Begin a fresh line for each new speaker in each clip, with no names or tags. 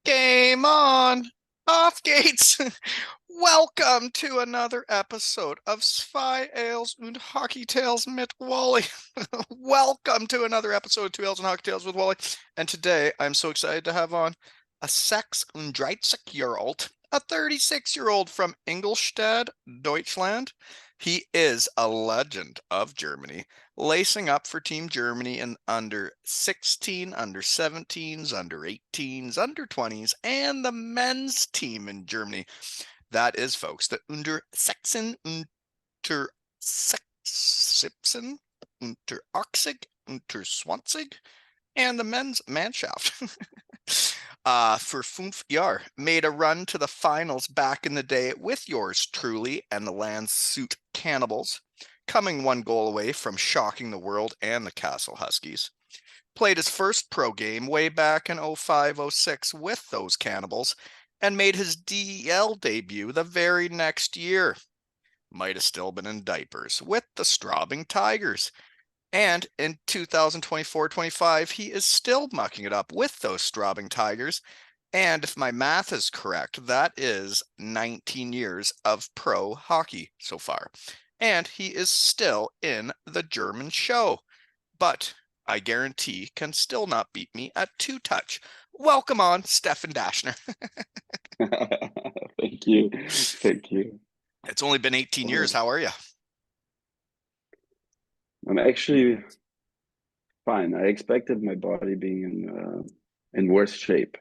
Game on! Off gates! Welcome to another episode of Zwei Ales und Hockey Tales mit Wally. Welcome to another episode of Two Ales and Hockey Tales with Wally. And today I'm so excited to have on a 36-year-old, a 36-year-old from Ingolstadt, Deutschland. He is a legend of Germany, lacing up for Team Germany in under 16, under 17s, under 18s, under 20s, and the men's team in Germany. That is, folks, the Unter Sachsen, Unter Sachsen, Unter Ochsig, Unter Swansig, and the men's Mannschaft. For 5 Jahr, made a run to the finals back in the day with yours truly and the Landshut Cannibals, coming one goal away from shocking the world and the Castle Huskies. Played his first pro game way back in 05-06 with those Cannibals, and made his DEL debut the very next year. Might have still been in diapers with the Straubing Tigers. And in 2024-25, he is still mucking it up with those Straubing Tigers. And if my math is correct, that is 19 years of pro hockey so far. And he is still in the German show. But I guarantee can still not beat me at two-touch. Welcome on, Stephan Daschner.
Thank you. Thank you.
It's only been 18 years. How are you?
I'm actually fine. I expected my body being in worse shape.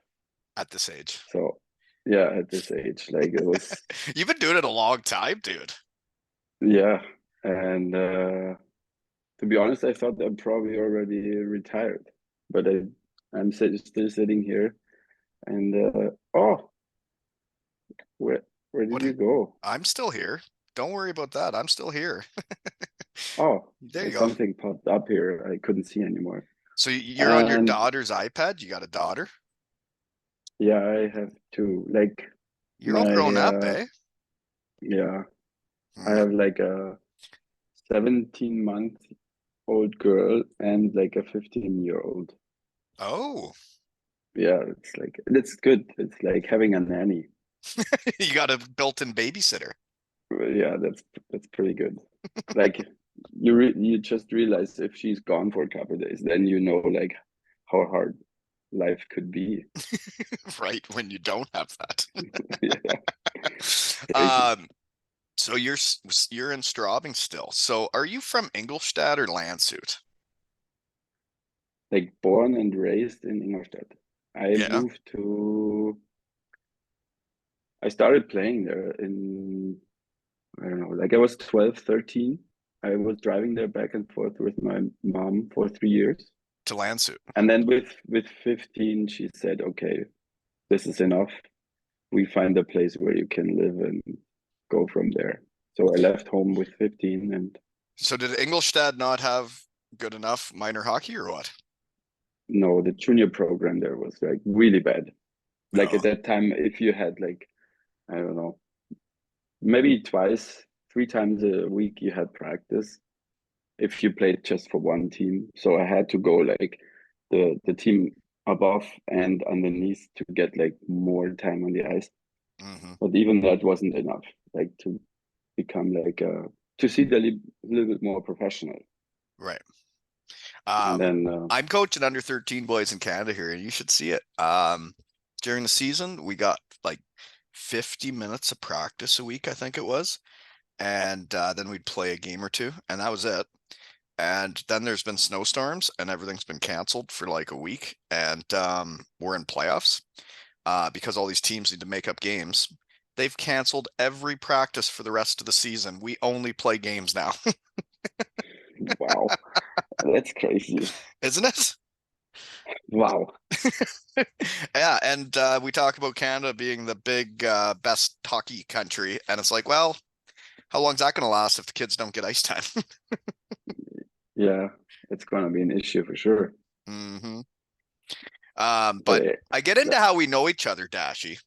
At this age.
So yeah, at this age, like it was.
You've been doing it a long time, dude.
Yeah, and to be honest, I thought I'm probably already retired, but I'm still sitting here, and oh, where did
What?
you go?
I'm still here. Don't worry about that. I'm still here.
Oh,
There you go.
something popped up here. I couldn't see anymore.
So you're on your
And
daughter's iPad? You got a daughter?
yeah, I have to like
You're all
my
grown up, eh?
yeah. I
Hmm.
have like a 17-month-old girl and like a 15-year-old.
Oh,
Yeah, it's good. It's like having a nanny.
you got a built-in babysitter.
Yeah, that's pretty good. Like you just realize if she's gone for a couple of days, then you know like how hard life could be.
Right, when you don't have that.
Yeah, crazy.
Um, so you're in Straubing still. So are you from Ingolstadt or Landshut?
Like born and raised in Ingolstadt. I
Yeah.
moved to I started playing there in I don't know, like I was 12, 13. I was driving there back and forth with my mom for 3 years.
To Landshut.
And then with 15, she said, okay, this is enough. We find a place where you can live and go from there. So I left home with 15 and
So did Ingolstadt not have good enough minor hockey or what?
no, the junior program there was like really bad. Like
Oh,
at that time, if you had like, I don't know, maybe twice, 3 times a week you had practice if you played just for one team. So I had to go like the team above and underneath to get like more time on the ice.
hmm,
But even that wasn't enough, like to become like to see the little bit more professional.
right.
And
Um,
then
I'm coaching under 13 boys in Canada here, and you should see it. During the season, we got like 50 minutes of practice a week, I think it was, and then we'd play a game or two, and that was it. And then there's been snowstorms, and everything's been canceled for like a week, and we're in playoffs because all these teams need to make up games. They've canceled every practice for the rest of the season. We only play games now,
wow, that's crazy.
isn't it?
Wow.
Yeah, and we talk about Canada being the big best hockey country, and it's like, well, how long's that going to last if the kids don't get ice time?
Yeah, it's gonna be an issue for sure.
Hmm.
But
But I get into
that-
how we know each other, Dashy.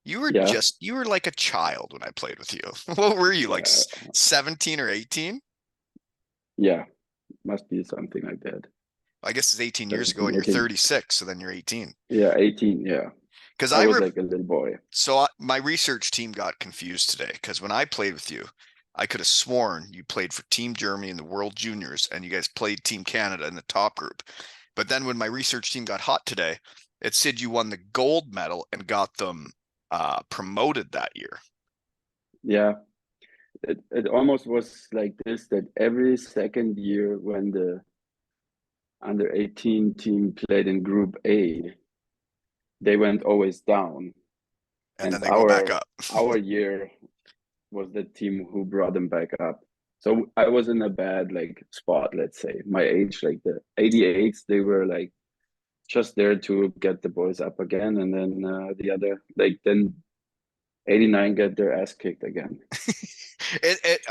yeah,
You were like a child when I played with you. What were you, like
yeah,
17 or 18?
yeah, must be something like that.
I guess it's 18 years ago
17,
and you're
18.
36, so then you're 18.
Yeah, 18. Yeah.
Because
I was like a little boy.
my research team got confused today because when I played with you, I could have sworn you played for Team Germany in the World Juniors and you guys played Team Canada in the top group. But then when my research team got hot today, it said you won the gold medal and got them promoted that year.
Yeah, it almost was like this that every second year when the under 18 team played in Group A, they went always down,
And
and
then they go back up.
our year was the team who brought them back up. So I was in a bad like spot, let's say. My age, like the 88s, they were like just there to get the boys up again, and then the other like then 89 get their ass kicked again.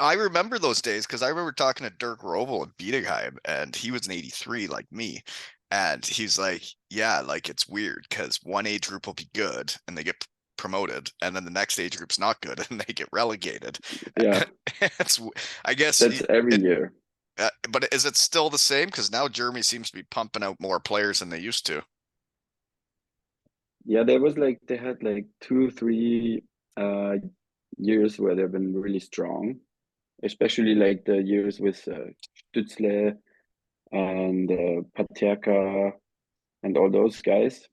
I remember those days because I remember talking to Dirk Robel in Bietigheim, and he was an 83 like me. And he's like, yeah, like it's weird because one age group will be good and they get promoted, and then the next age group's not good and they get relegated.
Yeah,
it's, I guess,
that's every year.
but is it still the same? Because now Germany seems to be pumping out more players than they used to.
Yeah, there was like they had like 2, 3 uh years where they've been really strong, especially like the years with Stützle and Paterka and all those guys.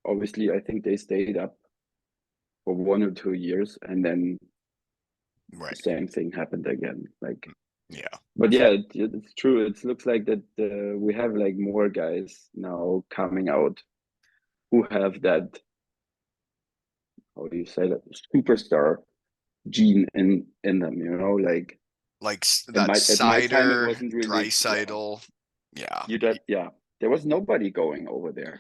Obviously, I think they stayed up for 1 or 2 years, and then the
Right.
same thing happened again. Like,
Yeah.
but yeah, it's true. It looks like that we have like more guys now coming out who have that, how do you say that, superstar gene in them. Like
Like
at
that
my time, it
cider,
wasn't really. Yeah,
Dreisaitl. Yeah.
you that yeah. There was nobody going over there.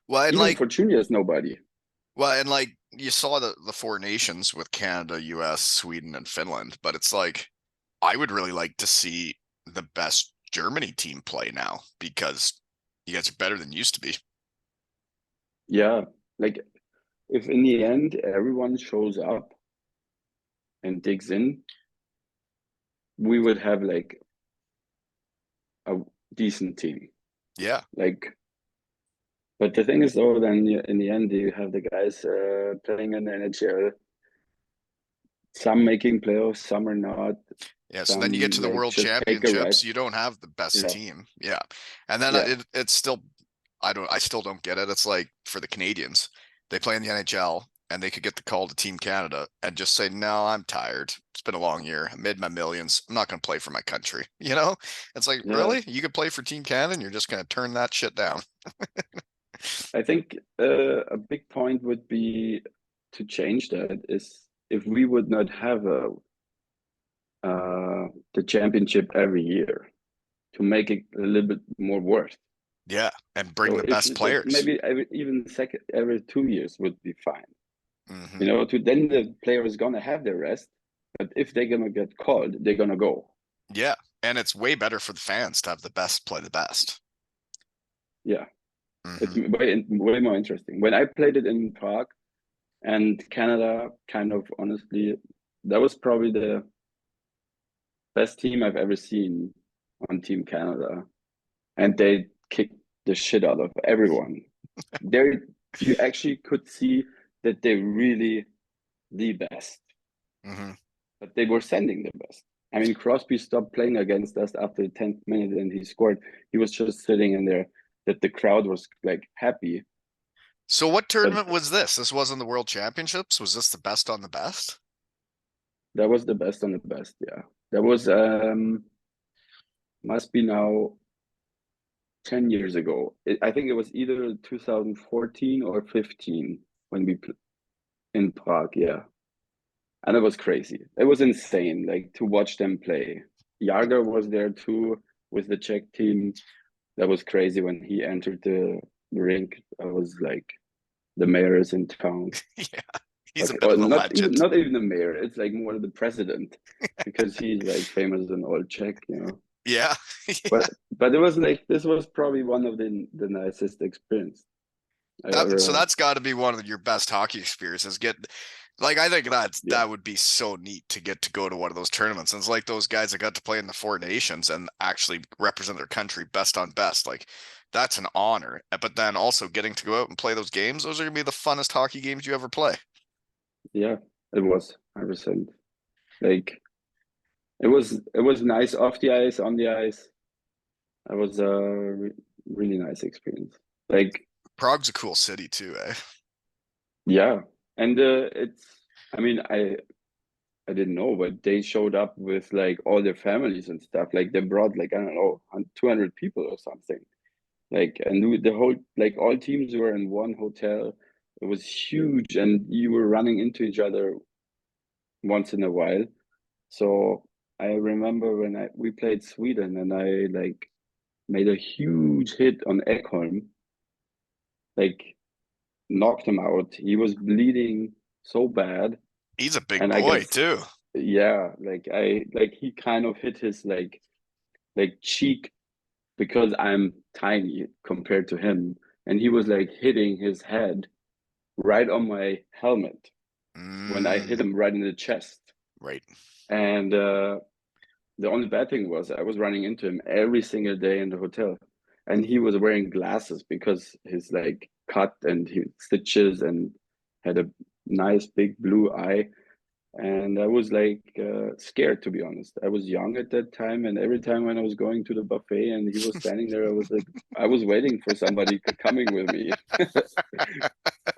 Well, and
Even
like
for juniors, nobody.
you saw the four nations with Canada, US, Sweden, and Finland, but it's like I would really like to see the best Germany team play now because you guys are better than you used to be.
Yeah, like if in the end everyone shows up and digs in, we would have like a decent team.
Yeah.
Like, but the thing is, though, then in the end, you have the guys playing in the NHL. Some making playoffs, some are not.
Yeah, so then you get
Some
to the
like
world
just take a
championships,
rest.
you don't have the best
Yeah,
team. Yeah. And then
yeah,
it's still I still don't get it. It's like for the Canadians, they play in the NHL and they could get the call to Team Canada and just say, "No, I'm tired. It's been a long year. I made my millions. I'm not going to play for my country." You know? It's like,
yeah.
"Really? You could play for Team Canada and you're just going to turn that shit down?"
I think a big point would be to change that is if we would not have the championship every year to make it a little bit more worth.
Yeah, and bring
So
the
if
best
like
players.
maybe even second every 2 years would be fine.
Hmm.
To then the player is gonna have their rest, but if they're gonna get called, they're gonna go.
Yeah, and it's way better for the fans to have the best play the best.
Yeah, it's
Hmm.
way more interesting. When I played it in Prague and Canada, kind of honestly, that was probably the best team I've ever seen on Team Canada, and they kicked the shit out of everyone. There, you actually could see that they're really the best,
Hmm.
but they were sending the best. I mean, Crosby stopped playing against us after the 10th minute and he scored. He was just sitting in there that the crowd was like happy.
So what
But
tournament was this? This wasn't the World Championships? Was this the best on the best?
that was the best on the best. Yeah. That was, must be now 10 years ago. I think it was either 2014 or 15 when in Prague. Yeah. And it was crazy. It was insane, like to watch them play. Jager was there too with the Czech team. That was crazy when he entered the rink. I was like, the mayor is in town.
Yeah, he's a
Okay,
bit
or
of a legend.
not even the mayor. It's like more the president because he's like famous in all Czech.
Yeah, yeah.
But it was like this was probably one of the nicest experience I
So
ever had.
that's got to be one of your best hockey experiences. I think
Yeah,
that would be so neat to get to go to one of those tournaments. And it's like those guys that got to play in the four nations and actually represent their country best on best. Like That's an honor. But then also getting to go out and play those games, those are gonna be the funnest hockey games you ever play.
Yeah, it was 100%. Like it was nice off the ice, on the ice. It was a really nice experience. Like,
Prague's a cool city too, eh?
yeah, and it's. I mean, I didn't know, but they showed up with like all their families and stuff. Like they brought like I don't know, 200 people or something. Like and the whole like all teams were in one hotel. It was huge, and you were running into each other once in a while. So I remember when I we played Sweden, and I like made a huge hit on Ekholm, like knocked him out. He was bleeding so bad,
He's a big
and I
boy
guess
too.
yeah, like he kind of hit his like cheek because I'm tiny compared to him, and he was like hitting his head right on my helmet when I hit
Mm,
him right in the chest.
right.
And the only bad thing was I was running into him every single day in the hotel, and he was wearing glasses because his like cut and his stitches and had a nice big blue eye. And I was like scared, to be honest. I was young at that time, and every time when I was going to the buffet and he was standing there, I was like, I was waiting for somebody coming with me. I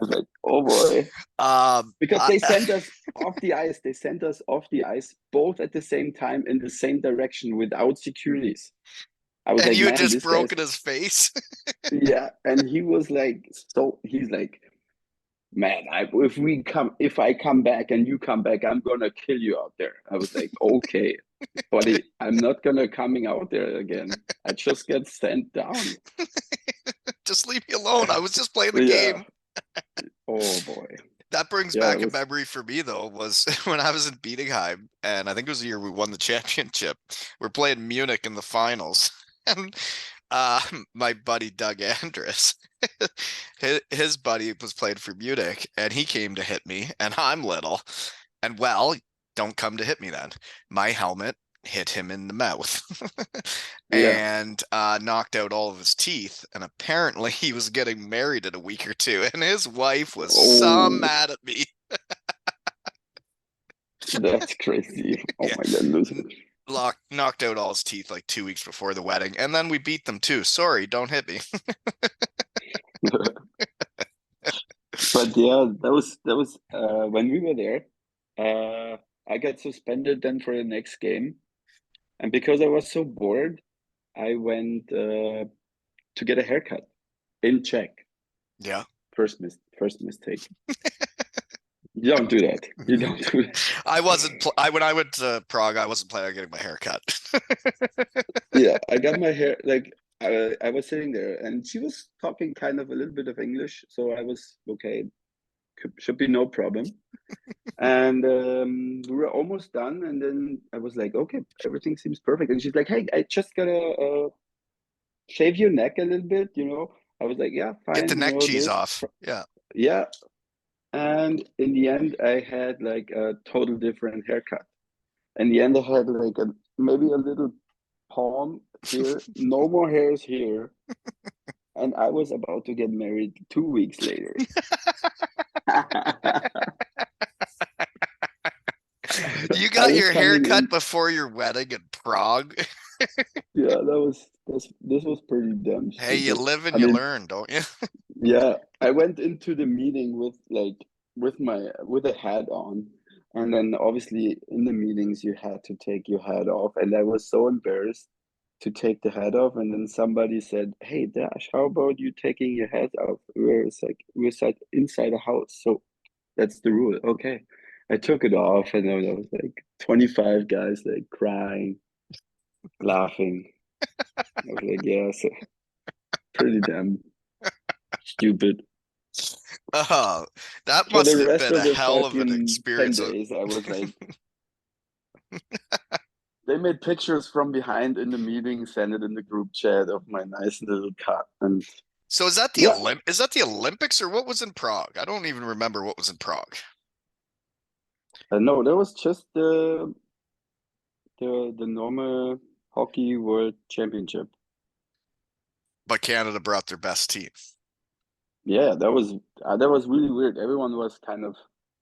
was like, oh boy,
Um,
because
I,
they sent us off the ice. They sent us off the ice both at the same time in the same direction without securities. I was
and
like,
you had
man,
just
this guy's
broken his face.
yeah, and he was like, so he's like, man, if I come back and you come back, I'm gonna kill you out there. I was like, okay, buddy, I'm not gonna coming out there again. I just get sent down.
Just leave me alone. I was just playing the
Yeah.
game.
Oh boy.
That brings
Yeah, it
back a
was.
memory for me though, was when I was in Bietigheim, and I think it was the year we won the championship. We're playing Munich in the finals, and uh, my buddy Doug Andrus, his buddy was playing for Munich, and he came to hit me, and I'm little, and well, don't come to hit me then. My helmet hit him in the mouth
Yeah.
and knocked out all of his teeth. And apparently, he was getting married in a week or two, and his wife was some
Oh,
mad at me.
that's crazy. Oh
Yeah,
my goodness.
knocked out all his teeth like 2 weeks before the wedding, and then we beat them too. Sorry, don't hit me.
But yeah, that was when we were there. I got suspended then for the next game, and because I was so bored, I went to get a haircut in Czech.
Yeah,
First mistake. You don't do that. You don't do that.
I wasn't. I when I went to Prague, I wasn't planning on getting my hair cut.
Yeah, I got my hair like I was sitting there, and she was talking kind of a little bit of English, so I was okay. Should be no problem. And we were almost done, and then I was like, okay, everything seems perfect. And she's like, hey, I just gotta shave your neck a little bit, you know. I was like, yeah,
Get the
fine,
neck cheese
this,
off. Yeah.
yeah. And in the end, I had like a total different haircut. In the end, I had like maybe a little palm here, no more hairs here, and I was about to get married 2 weeks later.
You
I
got
was
your hair
coming
cut
in.
before your wedding in Prague.
Yeah, this was pretty damn
Hey, you
stupid.
live and
I
you
mean,
learn, don't you?
yeah, I went into the meeting with like with a hat on, and then obviously in the meetings you had to take your hat off, and I was so embarrassed to take the hat off, and then somebody said, "Hey, Dash, how about you taking your hat off? We're inside a house, so that's the rule." Okay, I took it off, and then there was like 25 guys like crying, laughing. I was like, "Yeah, so pretty damn stupid."
Oh, that
For
must
the
have
rest
been
of
a
the
hell of an
fucking 10
experience.
days, I was like, they made pictures from behind in the meeting, sent it in the group chat of my nice little cut. And
So is that the
yeah,
Olympics or what was in Prague? I don't even remember what was in Prague.
no, that was just the normal hockey world championship.
But Canada brought their best team.
Yeah, that was really weird. Everyone was kind of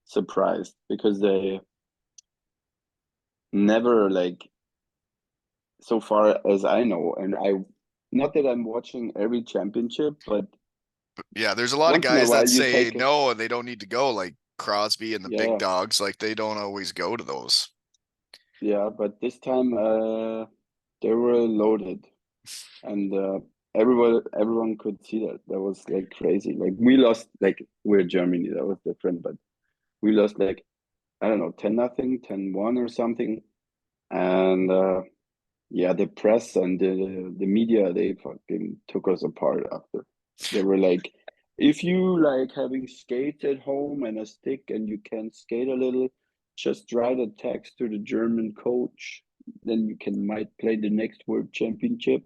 surprised because they never like so far as I know, and I not that I'm watching every championship, but
Yeah, there's a lot of
once in a
guys that
while you
say
take it.
no and they don't need to go, like Crosby and the big
Yeah,
dogs. Like they don't always go to those.
yeah, but this time they were loaded, and everyone could see that. That was like crazy. Like we lost, like we're Germany, that was different, but we lost like I don't know, 10-0, 10-1 or something. And yeah, the press and the media, they fucking took us apart after. They were like, if you like having skates at home and a stick and you can skate a little, just write a text to the German coach, then you can might play the next World Championship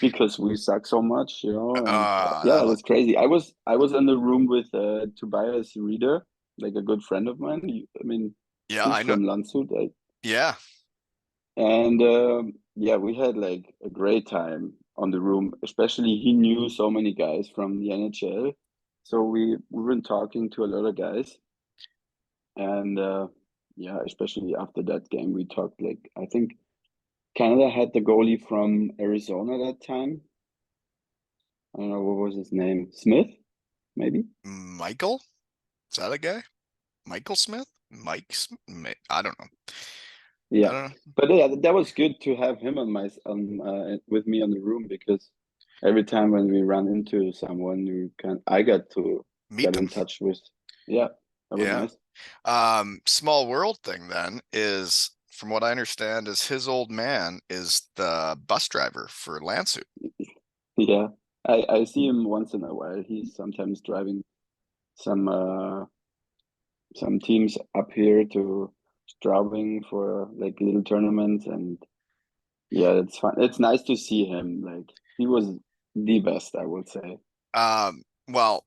because we suck so much, you know. And yeah, it
That'll
was crazy. I was in the room with Tobias Reeder, like a good friend of mine. I mean,
yeah,
he's
I know.
from Landshut,
Yeah,
and yeah, we had like a great time on the room. Especially he knew so many guys from the NHL, so we were talking to a lot of guys, and yeah, especially after that game, we talked like I think Canada had the goalie from Arizona that time. I don't know what was his name, Smith, maybe.
Michael, is that a guy? Michael Smith? I don't know. I
Yeah,
don't know.
but yeah, that was good to have him on my on with me on the room because every time when we run into someone, I got to
Meet
get
them.
in touch with. Yeah, that was
Yeah.
nice.
Small world thing then is, from what I understand, is his old man is the bus driver for Landshut.
Yeah, I see him once in a while. He's sometimes driving some uh some teams up here to Straubing for like little tournaments, and yeah, it's fun. It's nice to see him. Like he was the best, I would say.
Well,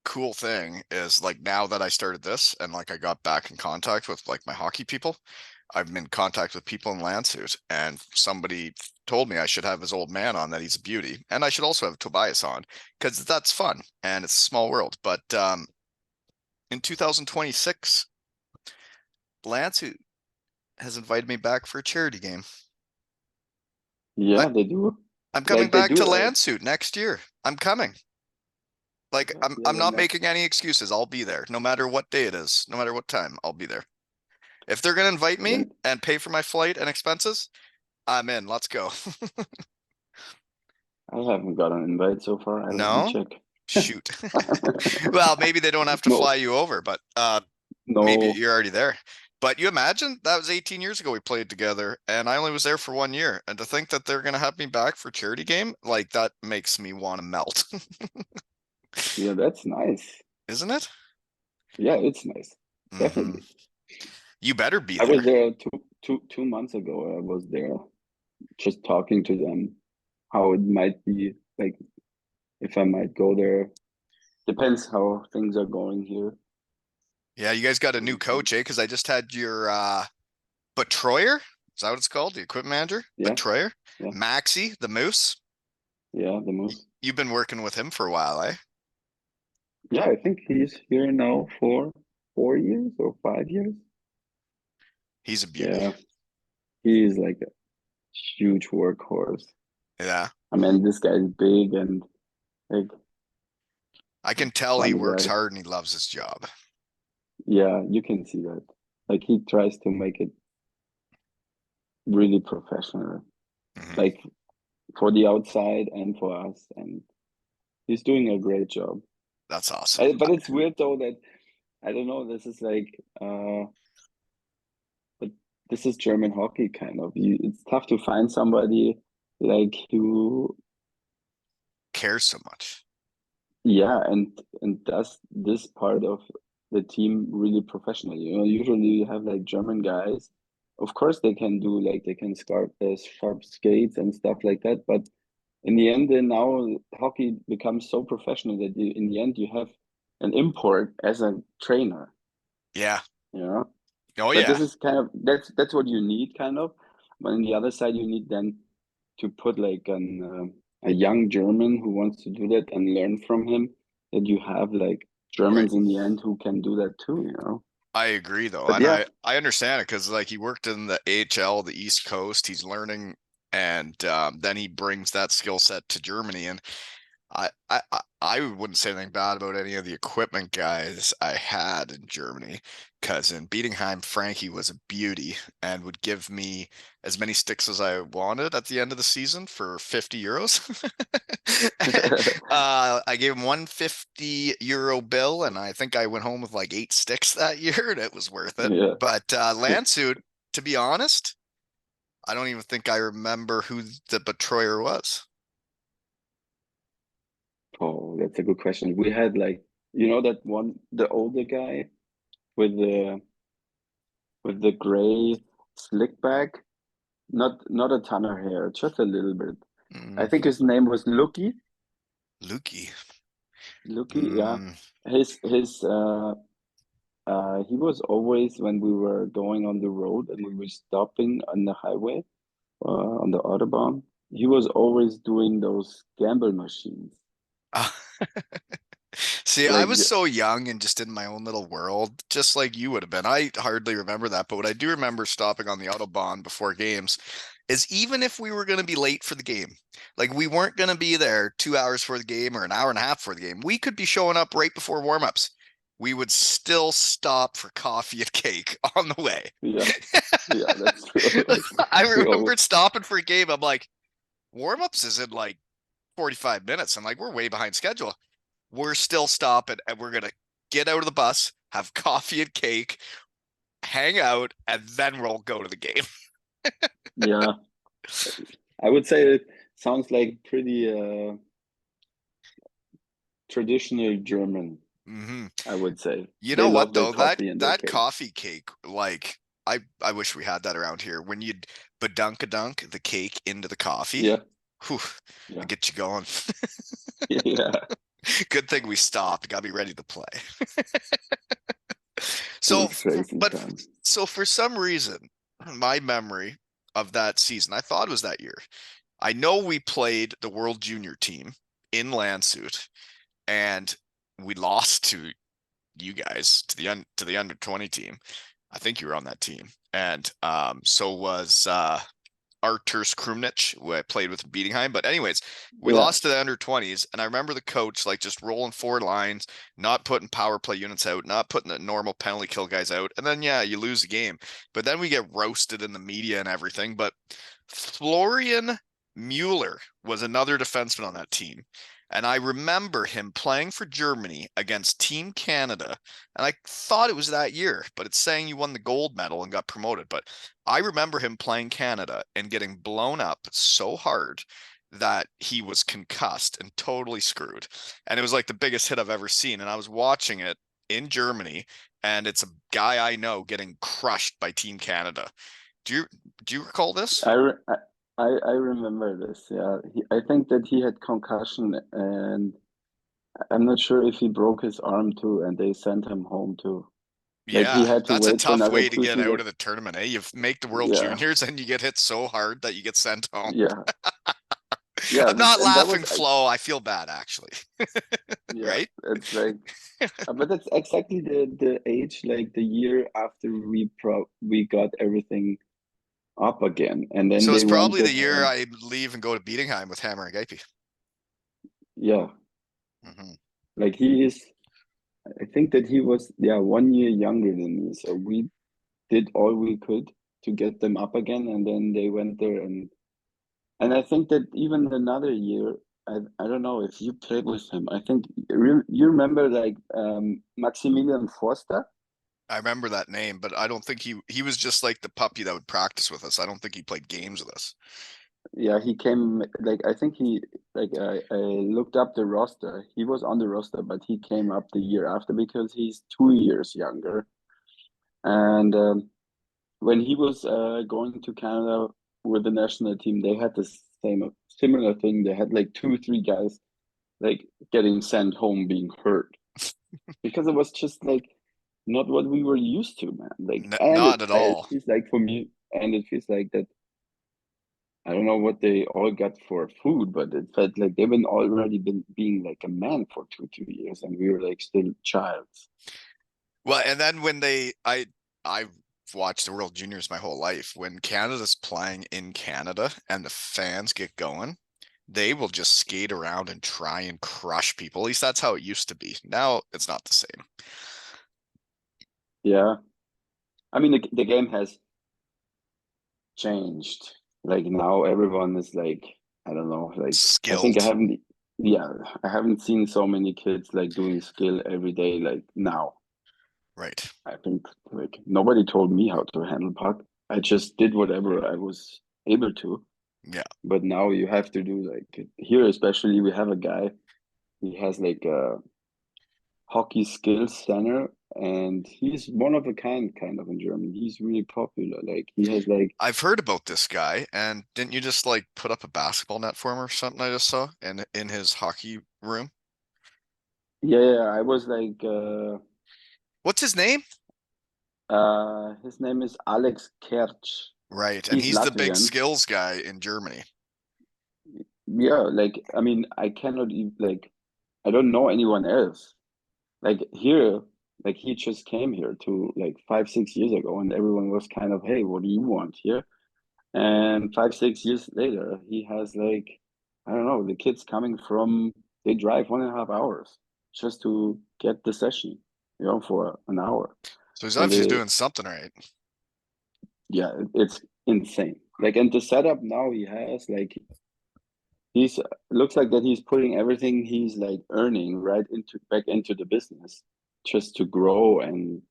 cool thing is like now that I started this and like I got back in contact with like my hockey people, I've been in contact with people in Landshut, and somebody told me I should have his old man on, that he's a beauty, and I should also have Tobias on because that's fun and it's a small world. But in 2026, Landshut has invited me back for a charity game. I,
Yeah, they do.
I'm coming
Like they
back to
do.
Landshut next year. I'm coming. Like
Yeah,
I'm
yeah,
I'm
then
not
that's
making any excuses. I'll be there no matter what day it is, no matter what time, I'll be there. If they're gonna invite me
then
and pay for my flight and expenses, I'm in. Let's go.
I haven't got an invite so far. Let me
No?
check.
Shoot. Well, maybe they don't have to
No,
fly you over, but maybe
no.
you're already there. But you imagine that was 18 years ago we played together, and I only was there for 1 year. And to think that they're gonna have me back for charity game, like that makes me want to melt,
Yeah, that's nice.
isn't it?
Yeah, it's nice.
Hmm.
Definitely.
You better be
I was
there.
there 2 months ago. I was there just talking to them how it might be like if I might go there. Depends how things are going here.
Yeah, you guys got a new
Um,
coach, eh? Because I just had your Betroyer. Is that what it's called? The equipment manager?
yeah,
Betroyer?
yeah,
Maxi, the moose.
yeah. The moose.
You've been working with him for a while, eh?
Yeah, I think he's here now for 4 years or 5 years.
He's a beauty.
Yeah, he is like a huge workhorse.
Yeah.
I mean, this guy is big and like
I can tell he
funny
works
guy.
hard and he loves his job.
Yeah, you can see that. Like he tries to make it really professional,
Hmm.
like for the outside and for us, and he's doing a great job.
That's awesome.
But it's weird though that I don't know. This is like, but this is German hockey kind of. It's tough to find somebody like who,
Cares so much.
yeah, and does this part of the team really professionally. You know, usually you have like German guys. Of course, they can do like they can sharp skates and stuff like that. But in the end, then now hockey becomes so professional that in the end you have an import as a trainer.
Yeah.
You know.
Oh,
But
yeah.
this is kind of that's what you need kind of. But on the other side, you need then to put like a young German who wants to do that and learn from him, that you have like
Right.
Germans in the end who can do that too, you know.
I agree though,
But
and
yeah,
I understand it because like he worked in the AHL, the East Coast. He's learning, and then he brings that skill set to Germany, and I wouldn't say anything bad about any of the equipment guys I had in Germany, because in Bietigheim, Frankie was a beauty and would give me as many sticks as I wanted at the end of the season for 50 euros. I gave him one 50 euro bill, and I think I went home with like 8 sticks that year, and it was worth it.
yeah.
But Landshut, to be honest, I don't even think I remember who the betrayer was.
Oh, that's a good question. We had like, you know, that one, the older guy with the gray slick back, not a ton of hair, just a little bit. I
Mm,
think his name was Lucky.
Lukey.
Lucky, yeah.
Mm.
His he was always when we were going on the road and we were stopping on the highway, on the Autobahn. He was always doing those gamble machines.
See, I
Like,
was so young and just in my own little world, just like you would have been. I hardly remember that, but what I do remember stopping on the Autobahn before games is even if we were going to be late for the game, like we weren't going to be there 2 hours for the game or an hour and a half for the game, we could be showing up right before warmups. We would still stop for coffee and cake on the way.
yeah, yeah, that's true.
I
We always,
remember stopping for a game. I'm like, warmups is in like 45 minutes. I'm like, we're way behind schedule. We're still stopping and we're gonna get out of the bus, have coffee and cake, hang out, and then we'll go to the game.
yeah, I would say it sounds like pretty traditional German,
Hmm.
I would say.
You
They
know what
love their
though? That
coffee and their
that
cake.
coffee cake, like I wish we had that around here. When you'd badunk the cake into the coffee,
Yeah,
whew,
yeah,
it gets you going.
yeah.
Good thing we stopped. Got me ready to play.
It
So,
was crazy time.
so for some reason, my memory of that season, I thought it was that year. I know we played the World Junior team in Landshut, and we lost to you guys to the under 20 team. I think you were on that team, and so was Arturs Krumnich, who I played with in Bietigheim. But anyways, we
Yeah,
lost to the under 20s, and I remember the coach like just rolling 4 lines, not putting power play units out, not putting the normal penalty kill guys out, and then yeah, you lose the game. But then we get roasted in the media and everything. But Florian Mueller was another defenseman on that team. And I remember him playing for Germany against Team Canada. And I thought it was that year, but it's saying you won the gold medal and got promoted. But I remember him playing Canada and getting blown up so hard that he was concussed and totally screwed. And it was like the biggest hit I've ever seen. And I was watching it in Germany, and it's a guy I know getting crushed by Team Canada. Do you do you recall this?
I, re I remember this. Yeah, I think that he had concussion, and I'm not sure if he broke his arm too, and they sent him home too. Like he
Yeah,
had to
that's a
wait for
tough
another
way to
two,
get
three
out
days.
of the tournament, eh? You make the World
Yeah,
Juniors and you get hit so hard that you get sent home.
yeah, yeah,
I'm not
and that
laughing,
was
Flo. I feel bad actually,
yeah.
right?
It's like, but that's exactly the age, like the year after we got everything up again, and then
So it's
they went
probably the year
ahead.
I leave and go to Bietigheim with Hammer and Geipe.
Yeah,
Hmm.
like he is. I think that he was, yeah, 1 year younger than me. So we did all we could to get them up again, and then they went there and I think that even another year, I don't know if you played with him. I think you remember like Maximilian Forster?
I remember that name, but I don't think he was just like the puppy that would practice with us. I don't think he played games with us.
Yeah, he came like I think he like I looked up the roster. He was on the roster, but he came up the year after because he's 2 years younger. And when he was going to Canada with the national team, they had the same similar thing. They had like two, three guys like getting sent home being hurt because it was just like not what we were used to, man. Like,
Not at
and it
all.
feels like for me, and it feels like that I don't know what they all got for food, but it felt like they've been already been being like a man for 2 years, and we were like still childs.
Well, and then when I've watched the World Juniors my whole life. When Canada's playing in Canada and the fans get going, they will just skate around and try and crush people. At least that's how it used to be. Now it's not the same.
Yeah, I mean the game has changed. Like now everyone is like, I don't know, like I think I
Skilled,
haven't, yeah, I haven't seen so many kids like doing skill every day like now.
right?
I think like nobody told me how to handle puck. I just did whatever I was able to.
Yeah.
But now you have to do like here, especially we have a guy, he has like a hockey skills center and he's one of a kind of in Germany. He's really popular. Like he has like
I've heard about this guy, and didn't you just like put up a basketball net for him or something I just saw in his hockey room?
yeah, I was like
What's his name?
his name is Alex Kerch.
Right, and
He's
he's the big
Latvian.
skills guy in Germany.
Yeah, like I mean, I cannot even like I don't know anyone else. Like here, like he just came here to like 5, 6 years ago, and everyone was kind of, hey, what do you want here? And 5, 6 years later, he has like, I don't know, the kids coming from they drive 1.5 hours just to get the session, for an hour.
So he's
And
obviously doing something right.
yeah, it's insane. Like, and the setup now he has, like, he's looks like that he's putting everything he's like earning right into back into the business just to grow and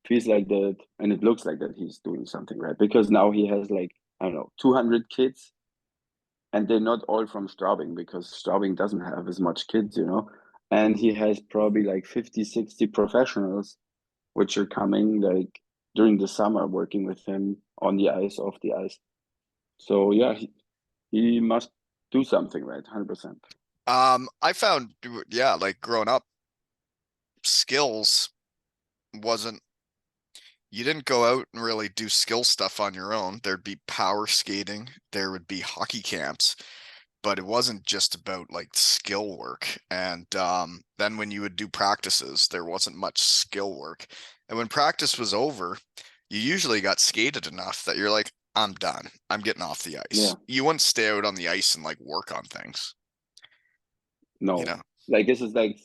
feels like that, and it looks like that he's doing something right because now he has like I don't know 200 kids, and they're not all from Straubing because Straubing doesn't have as much kids. And he has probably like 50, 60 professionals which are coming like during the summer working with him on the ice, off the ice. So yeah, he must do something right, 100%.
I found, yeah, like growing up, skills wasn't, you didn't go out and really do skill stuff on your own. There'd be power skating, there would be hockey camps, but it wasn't just about like skill work. And then when you would do practices, there wasn't much skill work. And when practice was over, you usually got skated enough that you're like, I'm done. I'm getting off the
Yeah.
ice. You wouldn't stay out on the ice and like work on things, you
No,
know?
like this is like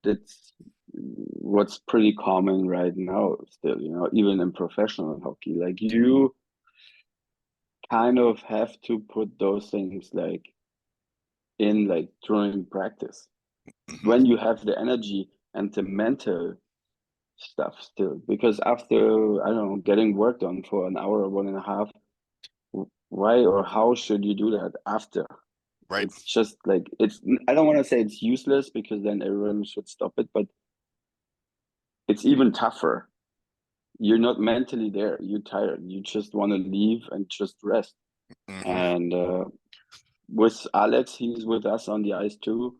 that's what's pretty common right now still, even in professional hockey. Like you kind of have to put those things like in like during practice
Hmm.
when you have the energy and the mental stuff still. Because after, I don't know, getting work done for an hour or 1.5, why or how should you do that after?
Right.
It's just like I don't want to say it's useless because then everyone should stop it, but it's even tougher. You're not mentally there. You're tired. You just want to leave and just rest.
Hmm.
And with Alex, he's with us on the ice too.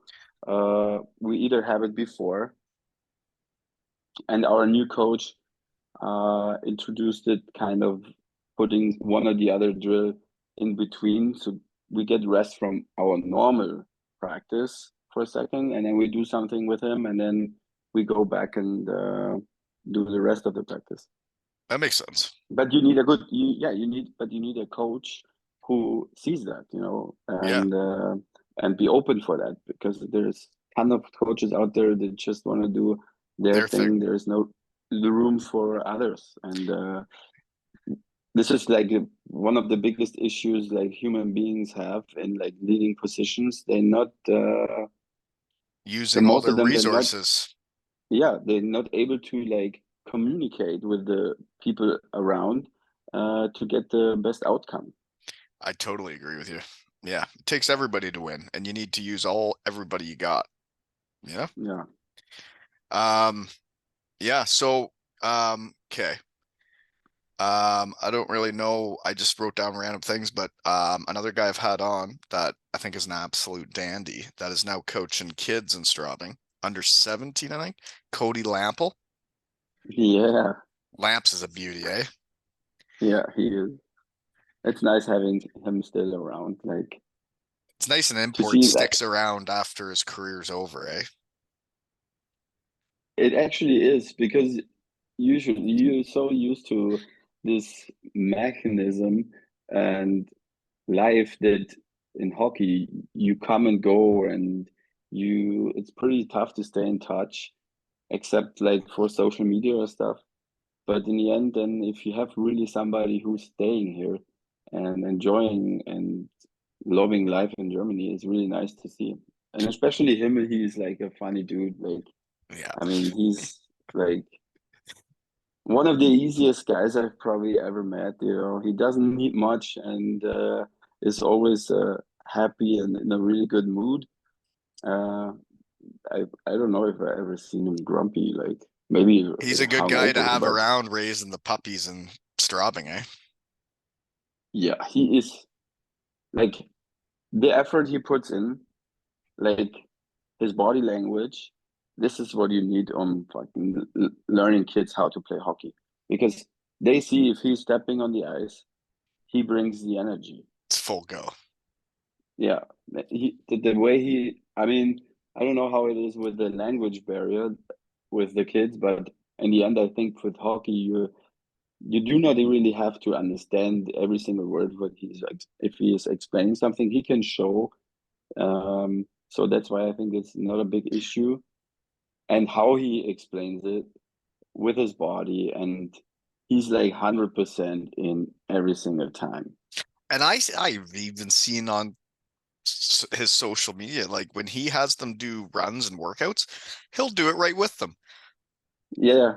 We either have it before, and our new coach introduced it, kind of putting one or the other drill in between, so we get rest from our normal practice for a second, and then we do something with him, and then we go back and do the rest of the practice.
That makes sense.
But you need a good, yeah, you need a coach who sees that,
Yeah.
and be open for that because there's a ton of coaches out there that just want to do their
Their thing.
thing. There's no the room for others, and this is like one of the biggest issues like human beings have in like leading positions. They're not the
Using all
most of
their
them. They're not,
resources.
yeah, they're not able to like communicate with the people around to get the best outcome.
I totally agree with you. Yeah. It takes everybody to win, and you need to use all everybody you got. Yeah.
Yeah.
Um, yeah, so okay. I don't really know. I just wrote down random things, but another guy I've had on that I think is an absolute dandy that is now coaching kids in Straubing, under 17, I think. Cody Lample.
Yeah.
Lamps is a beauty, eh?
Yeah, he is. it's nice having him still around. Like
It's nice an
to
import
see that
sticks around after his career's over, eh?
it actually is because usually you're so used to this mechanism and life that in hockey you come and go and you it's pretty tough to stay in touch except like for social media or stuff. But in the end, then if you have really somebody who's staying here and enjoying and loving life in Germany, it's really nice to see. And especially him, he's like a funny dude. Like,
Yeah.
I mean, he's like one of the easiest guys I've probably ever met. You know, he doesn't need much and is always happy and in a really good mood. Uh, I don't know if I ever seen him grumpy. Like maybe
He's a good guy to
hungover,
have
but
around raising the puppies and Straubing, eh?
yeah, he is like the effort he puts in, like his body language. This is what you need on fucking learning kids how to play hockey because they see if he's stepping on the ice, he brings the energy.
It's full go.
Yeah, the way he. I mean, I don't know how it is with the language barrier with the kids, but in the end, I think with hockey, you do not really have to understand every single word what he's like. If he is explaining something, he can show. So that's why I think it's not a big issue. And how he explains it with his body, and he's like 100% in every single time.
And I've even seen on his social media, like when he has them do runs and workouts, he'll do it right with them.
Yeah,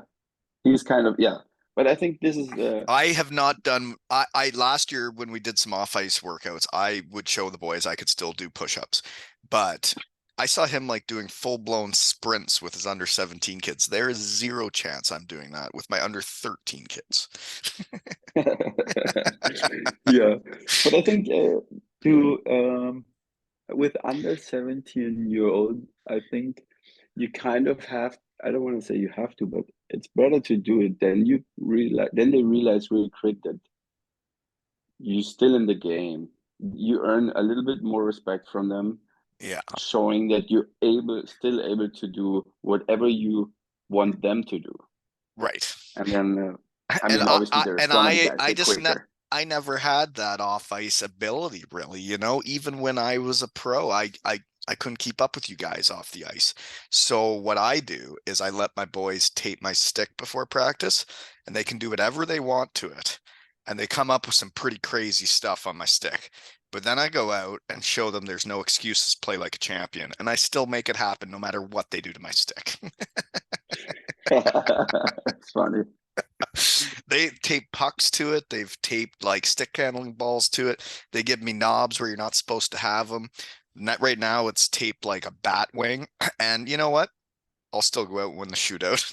he's kind of yeah. But I think this is
I have not done I last year when we did some off ice workouts, I would show the boys I could still do push-ups. But I saw him like doing full-blown sprints with his under 17 kids. There is zero chance I'm doing that with my under 13 kids.
yeah. But I think to with under 17-year-old, I think you kind of have, I don't want to say you have to, but it's better to do it. Then you realize, then they realize really quick that you're still in the game. You earn a little bit more respect from them,
Yeah,
showing that you're still able to do whatever you want them to do.
right.
And then, I
And
mean, obviously
I
there's
and
gonna be guys
I
that
just ne
quicker.
I never had that off ice ability really, you know, even when I was a pro, I couldn't keep up with you guys off the ice. So what I do is I let my boys tape my stick before practice and they can do whatever they want to it. And they come up with some pretty crazy stuff on my stick. But then I go out and show them there's no excuses, play like a champion, and I still make it happen no matter what they do to my stick.
It's funny.
They tape pucks to it. They've taped like stick handling balls to it. They give me knobs where you're not supposed to have them. Right now, it's taped like a bat wing. And you know what? I'll still go out and win the shootout.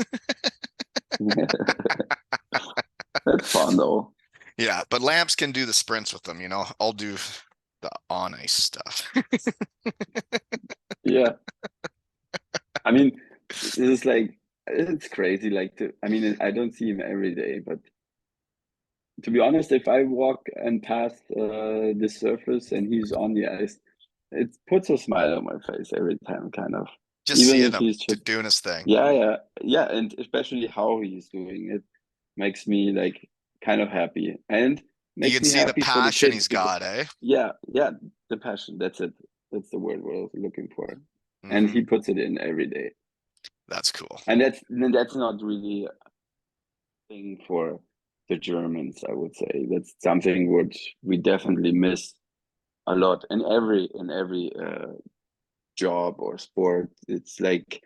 That's fun though.
Yeah, but Lamps can do the sprints with them. You know, I'll do the on ice stuff.
Yeah. I mean, it's like it's crazy. Like I mean, I don't see him every day, but to be honest, if I walk and pass the surface and he's on the ice, it puts a smile on my face every time, kind of.
Just
Even
seeing
if
him
he's just
doing his thing.
yeah, yeah, yeah, and especially how he's doing it makes me like kind of happy and
You
makes
can
me
see the
happy for the
passion
kids
he's
because
got, eh?
yeah, yeah, the passion. That's it. That's the word what I was looking for, and
Hmm.
he puts it in every day.
That's cool.
And that's not really a thing for the Germans, I would say. That's something which we definitely miss a lot in every job or sport. It's like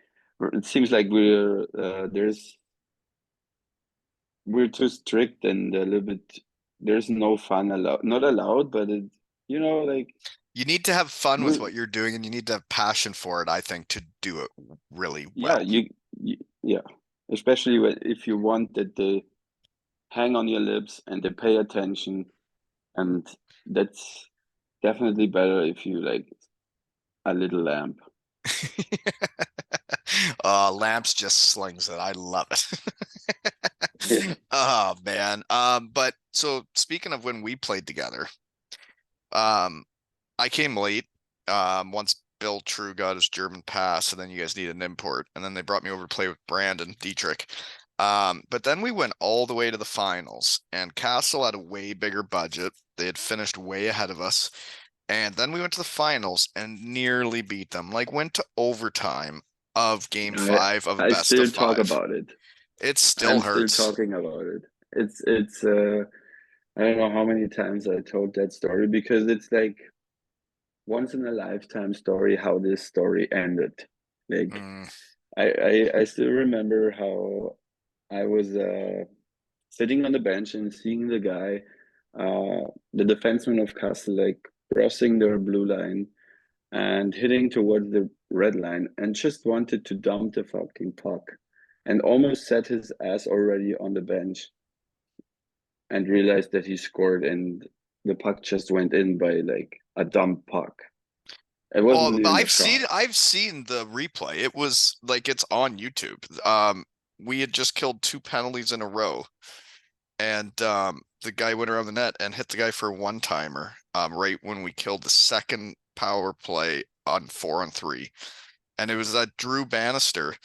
it seems like we're too strict and a little bit there's no fun allowed, not allowed, but it like
You need to have fun with
we're
what you're doing and you need to have passion for it, I think, to do it really
yeah
well.
you yeah, especially if you want that they hang on your lips and they pay attention, and that's definitely better if you like a little lamp.
Lamps just slings it. I love it.
Yeah.
Oh man. But so speaking of when we played together, um, I came late. Once Bill True got his German pass, and then you guys needed an import, and then they brought me over to play with Brandon Dietrich. But then we went all the way to the finals, and Castle had a way bigger budget. They had finished way ahead of us. And then we went to the finals and nearly beat them. Like went to overtime of game
I
5 of a
I
best of
still talk
5.
about it.
It still
I'm still
hurts.
talking about it. It's I don't know how many times I told that story because it's like once in a lifetime story how this story ended. Like
Mm.
I still remember how I was sitting on the bench and seeing the guy, the defenseman of Castle, like crossing their blue line and hitting towards the red line and just wanted to dump the fucking puck and almost set his ass already on the bench and realized that he scored and the puck just went in by like a dumb puck. It
Oh,
wasn't even a
I've
shot.
seen I've seen the replay. It was like it's on YouTube. We had just killed 2 penalties in a row, and the guy went around the net and hit the guy for a one-timer. Right when we killed the second power play on 4-on-3, and it was that Drew Bannister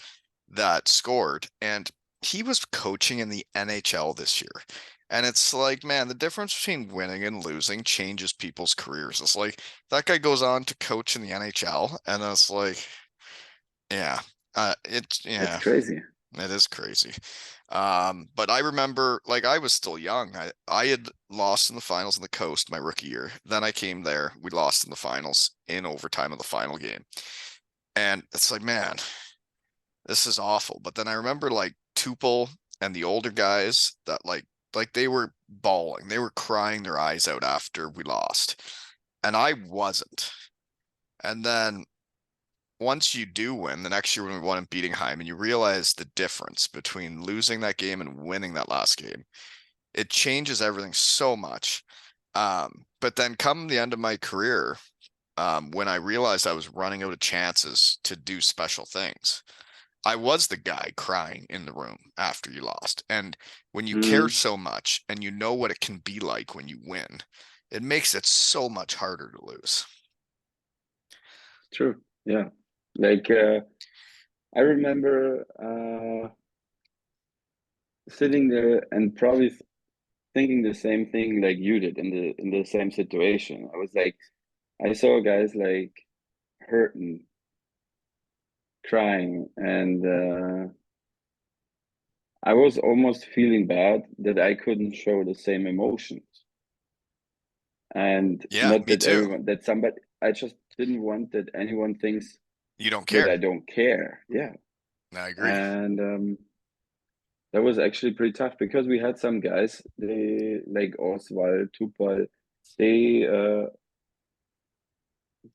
that scored, and he was coaching in the NHL this year. And it's like, man, the difference between winning and losing changes people's careers. It's like that guy goes on to coach in the NHL, and it's like, yeah,
It's
yeah,
crazy.
it is crazy. But I remember, like, I was still young. I had lost in the finals in the Coast my rookie year. Then I came there. We lost in the finals in overtime of the final game, and it's like, man, this is awful. But then I remember like Tupel and the older guys that like they were bawling. They were crying their eyes out after we lost. And I wasn't. And then once you do win, the next year when we won in Bietigheim, and you realize the difference between losing that game and winning that last game, it changes everything so much. But then come the end of my career, when I realized I was running out of chances to do special things, I was the guy crying in the room after you lost. And when you care
Mm,
so much and you know what it can be like when you win, it makes it so much harder to lose.
true. Yeah. Like I remember sitting there and probably thinking the same thing like you did in the same situation. I was like, I saw guys like hurting, crying, and I was almost feeling bad that I couldn't show the same emotions. And
Yeah,
not
me
that
too.
everyone, that somebody, I just didn't want that anyone thinks
You don't
that
care.
I don't care. Yeah.
I agree.
And that was actually pretty tough because we had some guys, they like Oswald, Tupal, they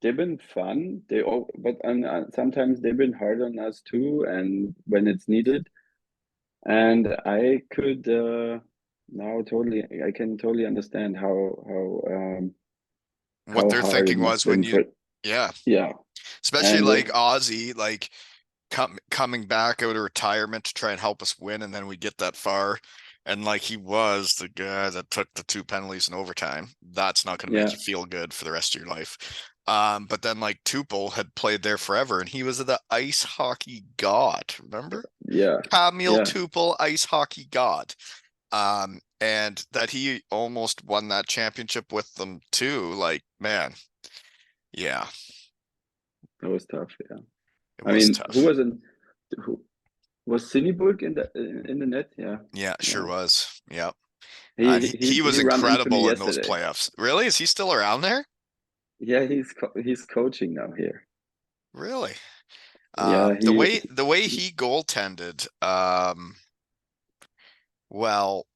they've been fun. They all, but sometimes they've been hard on us too, and when it's needed. And I could now totally, I can totally understand
What
how
they're
hard it
thinking
must
was
have
when
been
you,
for,
yeah,
yeah.
especially
And
like Ozzy, like coming back out of retirement to try and help us win, and then we get that far. And like he was the guy that took the 2 penalties in overtime. That's not going to make
yeah,
you feel good for the rest of your life. But then like Tupel had played there forever, and he was the ice hockey god. Remember?
yeah,
Camille
yeah,
Tupel, ice hockey god. And that he almost won that championship with them too. Like, man, yeah,
that was tough. Yeah.
it
I
was
mean, who
tough.
was in, who was Cineburg in the net? Yeah,
Yeah,
yeah.
sure was. Yeah. And
He
he
he
was
ran into me
incredible in those
yesterday.
playoffs. Really? Is he still around there?
Yeah, he's coaching now here.
Really?
Yeah,
The way
he
he goaltended, well,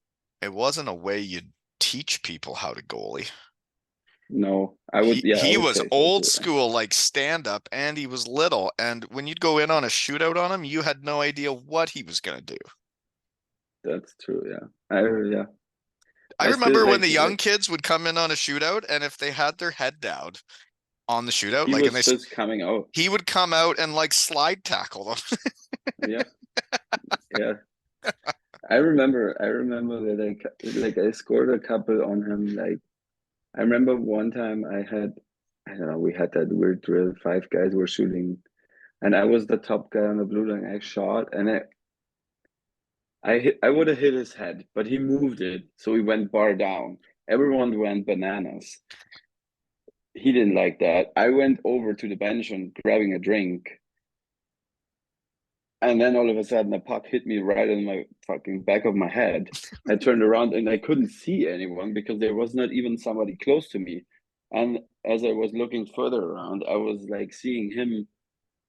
it wasn't a way you'd teach people how to goalie.
no, I
He
would
was
say so
old
too. Yeah.
school, like stand up, and he was little. And when you'd go in on a shootout on him, you had no idea what he was gonna do.
That's true. Yeah, yeah.
I
I still
remember when the young
like
kids would come in on a shootout, and if they had their head down on the shootout,
he
like, and
was just coming out.
he would come out and like slide tackle them.
Yeah, yeah. I remember that I scored a couple on him. Like I remember one time I don't know, we had that weird drill. 5 guys were shooting, and I was the top guy on the blue line. I shot, and I would have hit his head, but he moved it, so he went bar down. Everyone went bananas. He didn't like that. I went over to the bench and grabbing a drink, and then all of a sudden the puck hit me right in my fucking back of my head. I turned around and I couldn't see anyone because there was not even somebody close to me. And as I was looking further around, I was like seeing him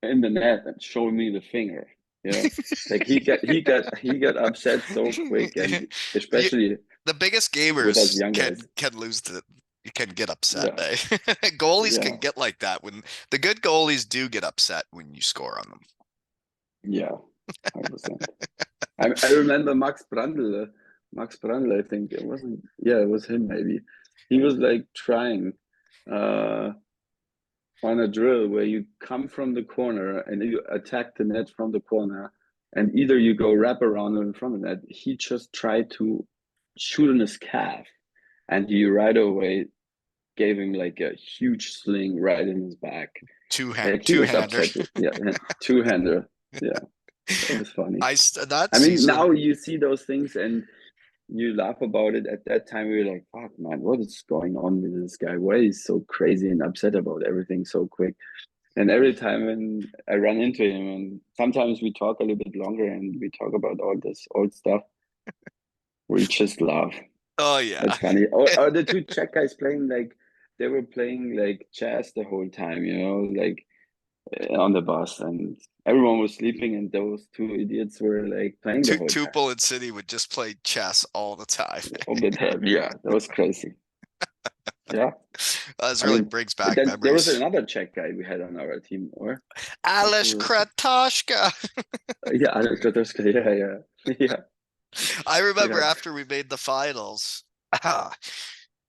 in the net and showing me the finger. You know, like he got upset so quick, and
You,
especially
the biggest
with us
gamers
young guys.
can lose the can get upset.
Yeah,
Eh? Goalies
yeah,
can get like that when the good goalies do get upset when you score on them.
yeah, 100%. I remember Max Brandl, I think it wasn't. Yeah, it was him. Maybe he was like trying uh, on a drill where you come from the corner and you attack the net from the corner, and either you go wrap around or in front of that. He just tried to shoot on his calf, and he right away gave him like a huge sling right in his back. Like he
Two
was
hander.
upset. Yeah, two-hander. Yeah, that was funny.
That
I mean,
season.
now you see those things and you laugh about it. At that time, we were like, "Fuck, man, what is going on with this guy? Why is he so crazy and upset about everything so quick?" And every time when I run into him, and sometimes we talk a little bit longer and we talk about all this old stuff, we just laugh.
Oh yeah.
It's funny. Or the two Czech guys playing like they were playing like chess the whole time, like on the bus, and everyone was sleeping, and those two idiots were like playing the whole time.
Tupel and City would just play chess all the time.
All the time. Yeah, that was crazy. Yeah.
This
I
really
mean,
brings back
then there was
memories.
another Czech guy we had on our team, or
Alish
who was it?
Kratoshka.
Yeah, Alex Kotorska. Yeah, yeah, yeah,
I remember
yeah.
after we made the finals,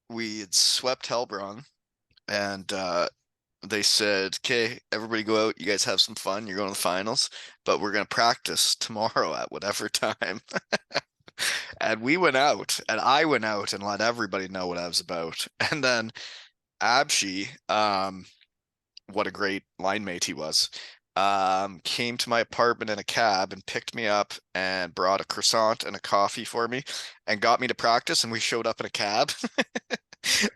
we had swept Helbron, and they said, "Okay, everybody go out. You guys have some fun. You're going to the finals, but we're going to practice tomorrow at whatever time." And we went out, and I went out and let everybody know what I was about. And then Abshi, what a great line mate he was, came to my apartment in a cab and picked me up and brought a croissant and a coffee for me and got me to practice. And we showed up in a cab.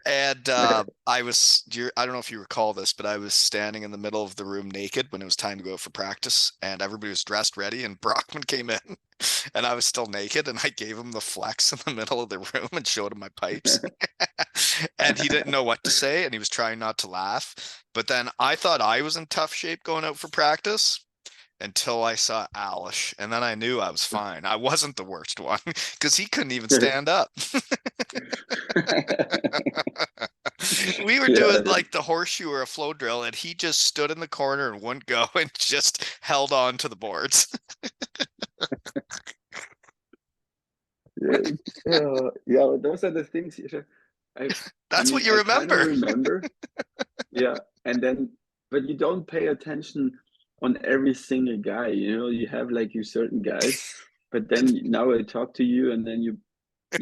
And I don't know if you recall this, but I was standing in the middle of the room naked when it was time to go for practice, and everybody was dressed ready, and Brockman came in, and I was still naked, and I gave him the flex in the middle of the room and showed him my pipes. And he didn't know what to say, and he was trying not to laugh. But then I thought I was in tough shape going out for practice until I saw Alish, and then I knew I was fine. I wasn't the worst one because he couldn't even stand up. We were
Yeah,
doing like the horseshoe or a flow drill, and he just stood in the corner and wouldn't go and just held on to the boards.
yeah, yeah. Those are the things. I, I
That's what
mean,
you
I kind of
remember.
remember. Yeah, and then, but you don't pay attention on every single guy. You have like your certain guys, but then now I talk to you, and then you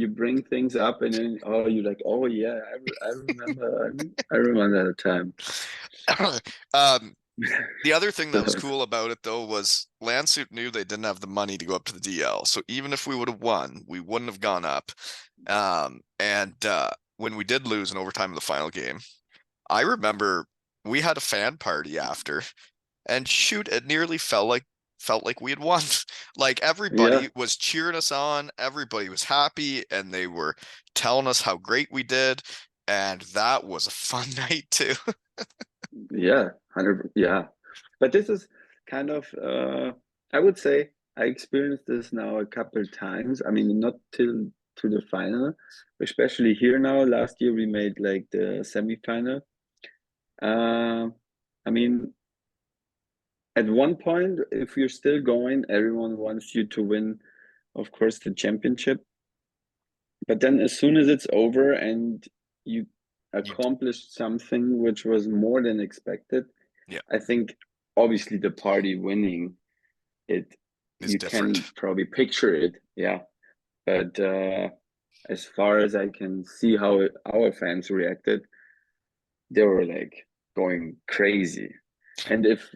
bring things up, and then you're like, oh yeah, I remember, I remember that time.
um, the other thing that was
So,
cool about it though was Landshut knew they didn't have the money to go up to the DL. So even if we would have won, we wouldn't have gone up. And when we did lose in overtime of the final game, I remember we had a fan party after, and shoot, it nearly felt like we had won. Like
yeah,
everybody was cheering us on, everybody was happy, and they were telling us how great we did, and that was a fun night too.
yeah, 100, yeah. But this is kind of, I would say I experienced this now a couple times. I mean, not till to the final, especially here now. Last year we made like the semifinal. Uh, I mean, at one point, if you're still going, everyone wants you to win, of course, the championship. But then as soon as it's over and you
You,
accomplished something which was more than expected,
yeah,
I think obviously the party winning it,
is
you
different.
can probably picture it. Yeah. But as far as I can see how our fans reacted, they were like going crazy. And if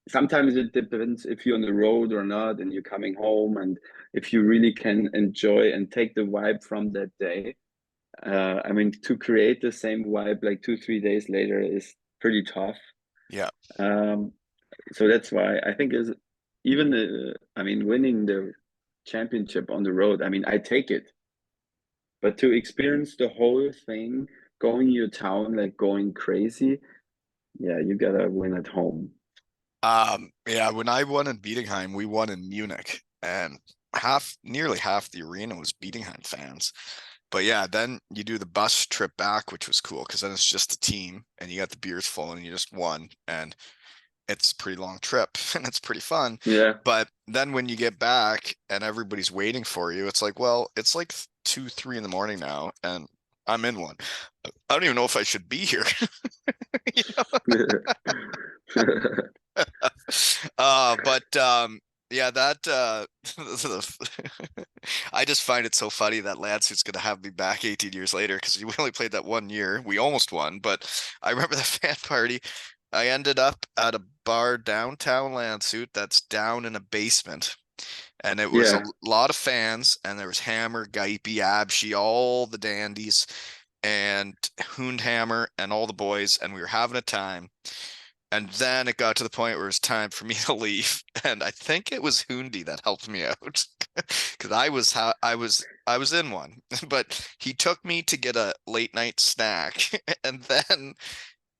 sometimes it depends if you're on the road or not, and you're coming home, and if you really can enjoy and take the vibe from that day. I mean, to create the same vibe like 2, 3 days later is pretty tough.
Yeah.
Um, so that's why I think is even I mean, winning the championship on the road. I mean, I take it, but to experience the whole thing, going your town like going crazy, yeah, you gotta win at home.
Yeah, when I won in Bietigheim, we won in Munich, and nearly half the arena was Bietigheim fans. But yeah, then you do the bus trip back, which was cool because then it's just the team and you got the beers full and you just won. And it's a pretty long trip and it's pretty fun.
Yeah.
But then when you get back and everybody's waiting for you, it's like, well, it's like 2, 3 in the morning now, and I'm in one. I don't even know if I should be here. You but yeah, that I just find it so funny that Landshut's gonna have me back 18 years later because we only played that 1 year. We almost won, but I remember the fan party. I ended up at a bar downtown Landshut that's down in a basement. And it was a
Yeah.
lot of fans, and there was Hammer, Geipe, Abshi, all the dandies, and Hoondhammer, and all the boys, and we were having a time. And then it got to the point where it was time for me to leave, and I think it was Hoondy that helped me out because I was in one, but he took me to get a late night snack, and then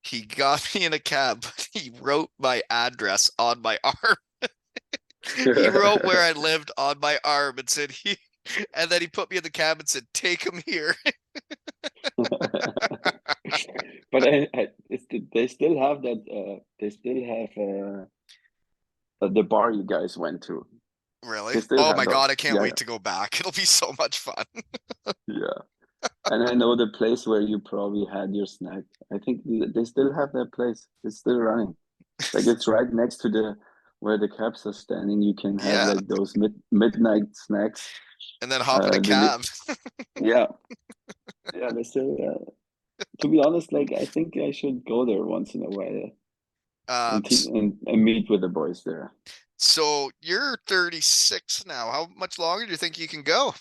he got me in a cab. But he wrote my address on my arm. He wrote where I lived on my arm and said he, and then he put me in the cab and said, "Take him here."
But they still have that. They still have the bar you guys went to.
Really?
They still
Oh
have
my God,
those.
I can't
Yeah,
wait to go back. It'll be so much fun.
yeah. And I know the place where you probably had your snack. I think they still have that place. It's still running. Like it's right next to the where the cabs are standing. You can have
Yeah,
like those midnight snacks.
and then hop in a
The
cab.
yeah, yeah. They still. To be honest, like I think I should go there once in a while
Um,
and meet with the boys there.
so you're 36 now. How much longer do you think you can go?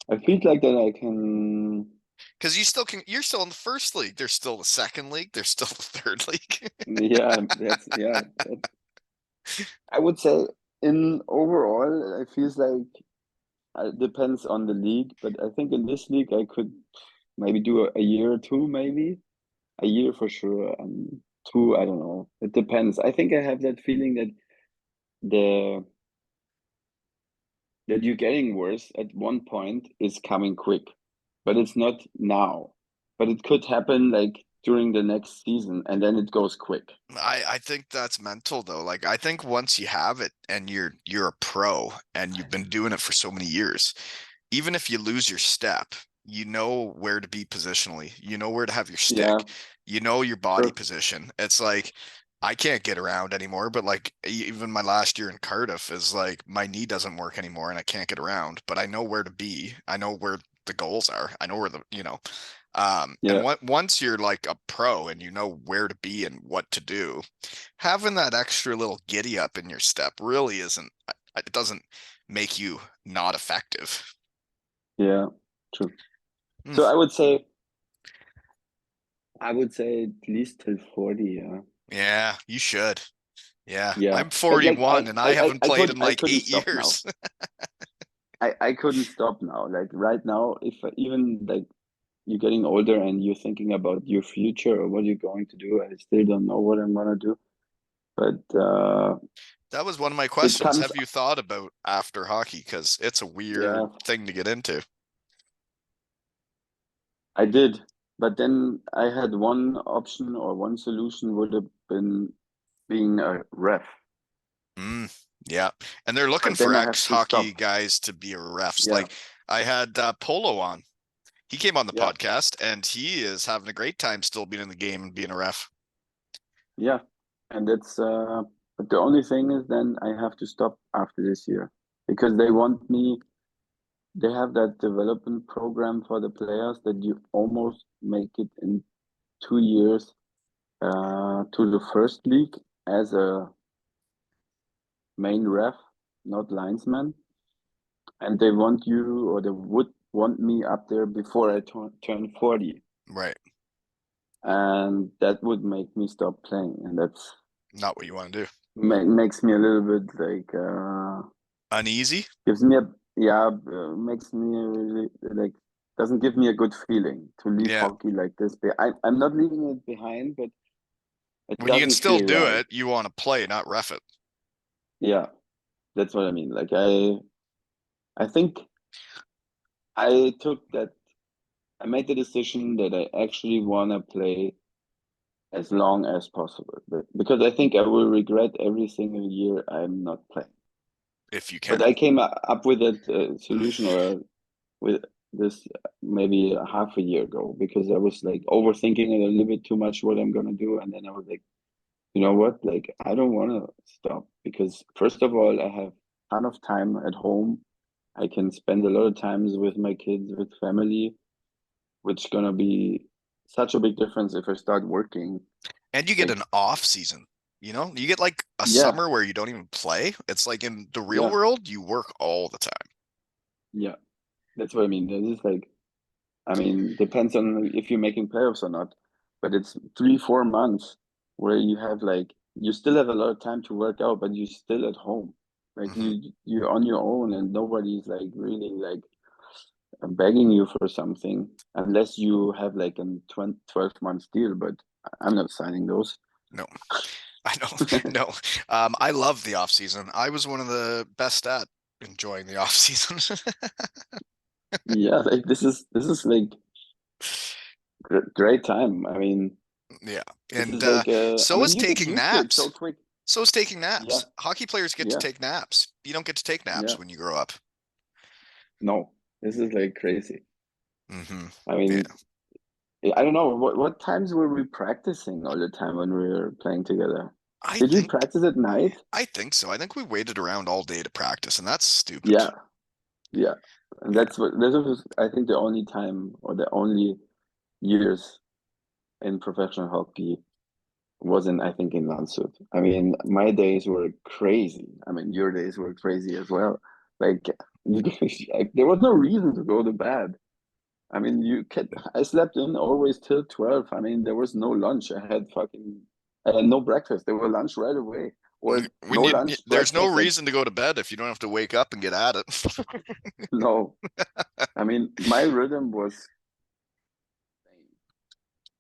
I feel like that I can.
Because you're still in the first league. There's still the second league. There's still the third league.
Yeah, that's yeah. I would say in overall, it feels like it depends on the league, but I think in this league I could maybe do a year or two, maybe a year for sure. Two, I don't know. It depends. I think I have that feeling that the that you're getting worse at one point is coming quick, but it's not now. But it could happen like during the next season, and then it goes quick.
I think that's mental though. Like I think once you have it and you're a pro and you've been doing it for so many years, even if you lose your step, you know where to be positionally. You know where to have your
Yeah,
stick. You know your body
true.
position. It's like I can't get around anymore, but like even my last year in Cardiff is like my knee doesn't work anymore and I can't get around, but I know where to be. I know where the goals are. I know where and
Yeah,
once you're like a pro and you know where to be and what to do, having that extra little giddy up in your step really isn't, it doesn't make you not effective.
yeah, true.
Hmm.
So I would say at least till 40, yeah.
Yeah, you should. Yeah,
Yeah.
I'm
But like
41 and I haven't played in
I
like
couldn't
eight
stop now.
years.
I couldn't stop now. Like right now, if even like you're getting older and you're thinking about your future or what you're going to do, I still don't know what I'm gonna do. But
That was one of my
it
questions.
comes,
Have you thought about after hockey? Because it's a
yeah,
weird thing to get into.
I did. But then I had one option or one solution would have been being a ref.
Mm, yeah. And they're looking
But
for
then I have to
ex-hockey
stop.
guys to be refs.
Yeah,
Like I had Polo on. He came on the
yeah,
podcast and he is having a great time still being in the game and being a ref.
yeah. And it's but the only thing is then I have to stop after this year because they want me. They have that development program for the players that you almost make it in 2 years to the first league as a main ref, not linesman, and they want you, or they would want me up there before I turn 40,
Right.
and that would make me stop playing, and that's
Not what you want to do.
makes me a little bit like
Uneasy?
gives me a yeah makes me really like doesn't give me a good feeling to leave
Yeah.
hockey like this. I'm not leaving it behind, but it
When you can
doesn't
still
feel
do
right.
it, you want to play, not ref it.
Yeah, that's what I mean. Like I think I took that I made the decision that I actually want to play as long as possible, because I think I will regret every single year I'm not playing.
If you
But
can.
I came up with that solution, or with this maybe a half a year ago, because I was like overthinking it a little bit too much what I'm gonna do, and then I was like, you know what, like I don't want to stop, because first of all I have a ton of time at home. I can spend a lot of times with my kids, with family, which gonna be such a big difference if I start working.
And you get
Like,
an off season. You know, you get like a
yeah,
summer where you don't even play. It's like in the real
yeah,
world, you work all the time.
yeah. That's what I mean. This is like, I mean, depends on if you're making playoffs or not, but it's 3, 4 months where you have like you still have a lot of time to work out, but you're still at home. Like
Hmm.
you're on your own, and nobody's like really like begging you for something unless you have like a 12 month deal. But I'm not signing those.
No, I don't. No. I love the off season. I was one of the best at enjoying the off season.
Yeah, like this is like great time. I mean,
Yeah.
this
And
is like I
so
mean,
is
you get
taking
used to it so
naps.
quick.
So is taking
Yeah,
naps. Hockey players get to
yeah,
take naps. You don't get to take naps
yeah.
when you grow up.
No, this is like crazy.
Hmm.
I
Yeah.
mean, I don't know what times were we practicing all the time when we were playing together?
I
Did we
think
practice at night?
I think so. I think we waited around all day to practice, and that's stupid.
Yeah, yeah. And
Yeah.
that's what this was, I think, the only time, or the only years in professional hockey was in, I think, in Landshut. I mean, my days were crazy. I mean, your days were crazy as well. Like you, there was no reason to go to bed. I mean, I slept in always till 12. I mean, there was no lunch. I had no breakfast. There was lunch right away, or no
When
lunch,
there's no
breakfast, and
reason to go to bed if you don't have to wake up and get at it.
no. I mean, my rhythm was,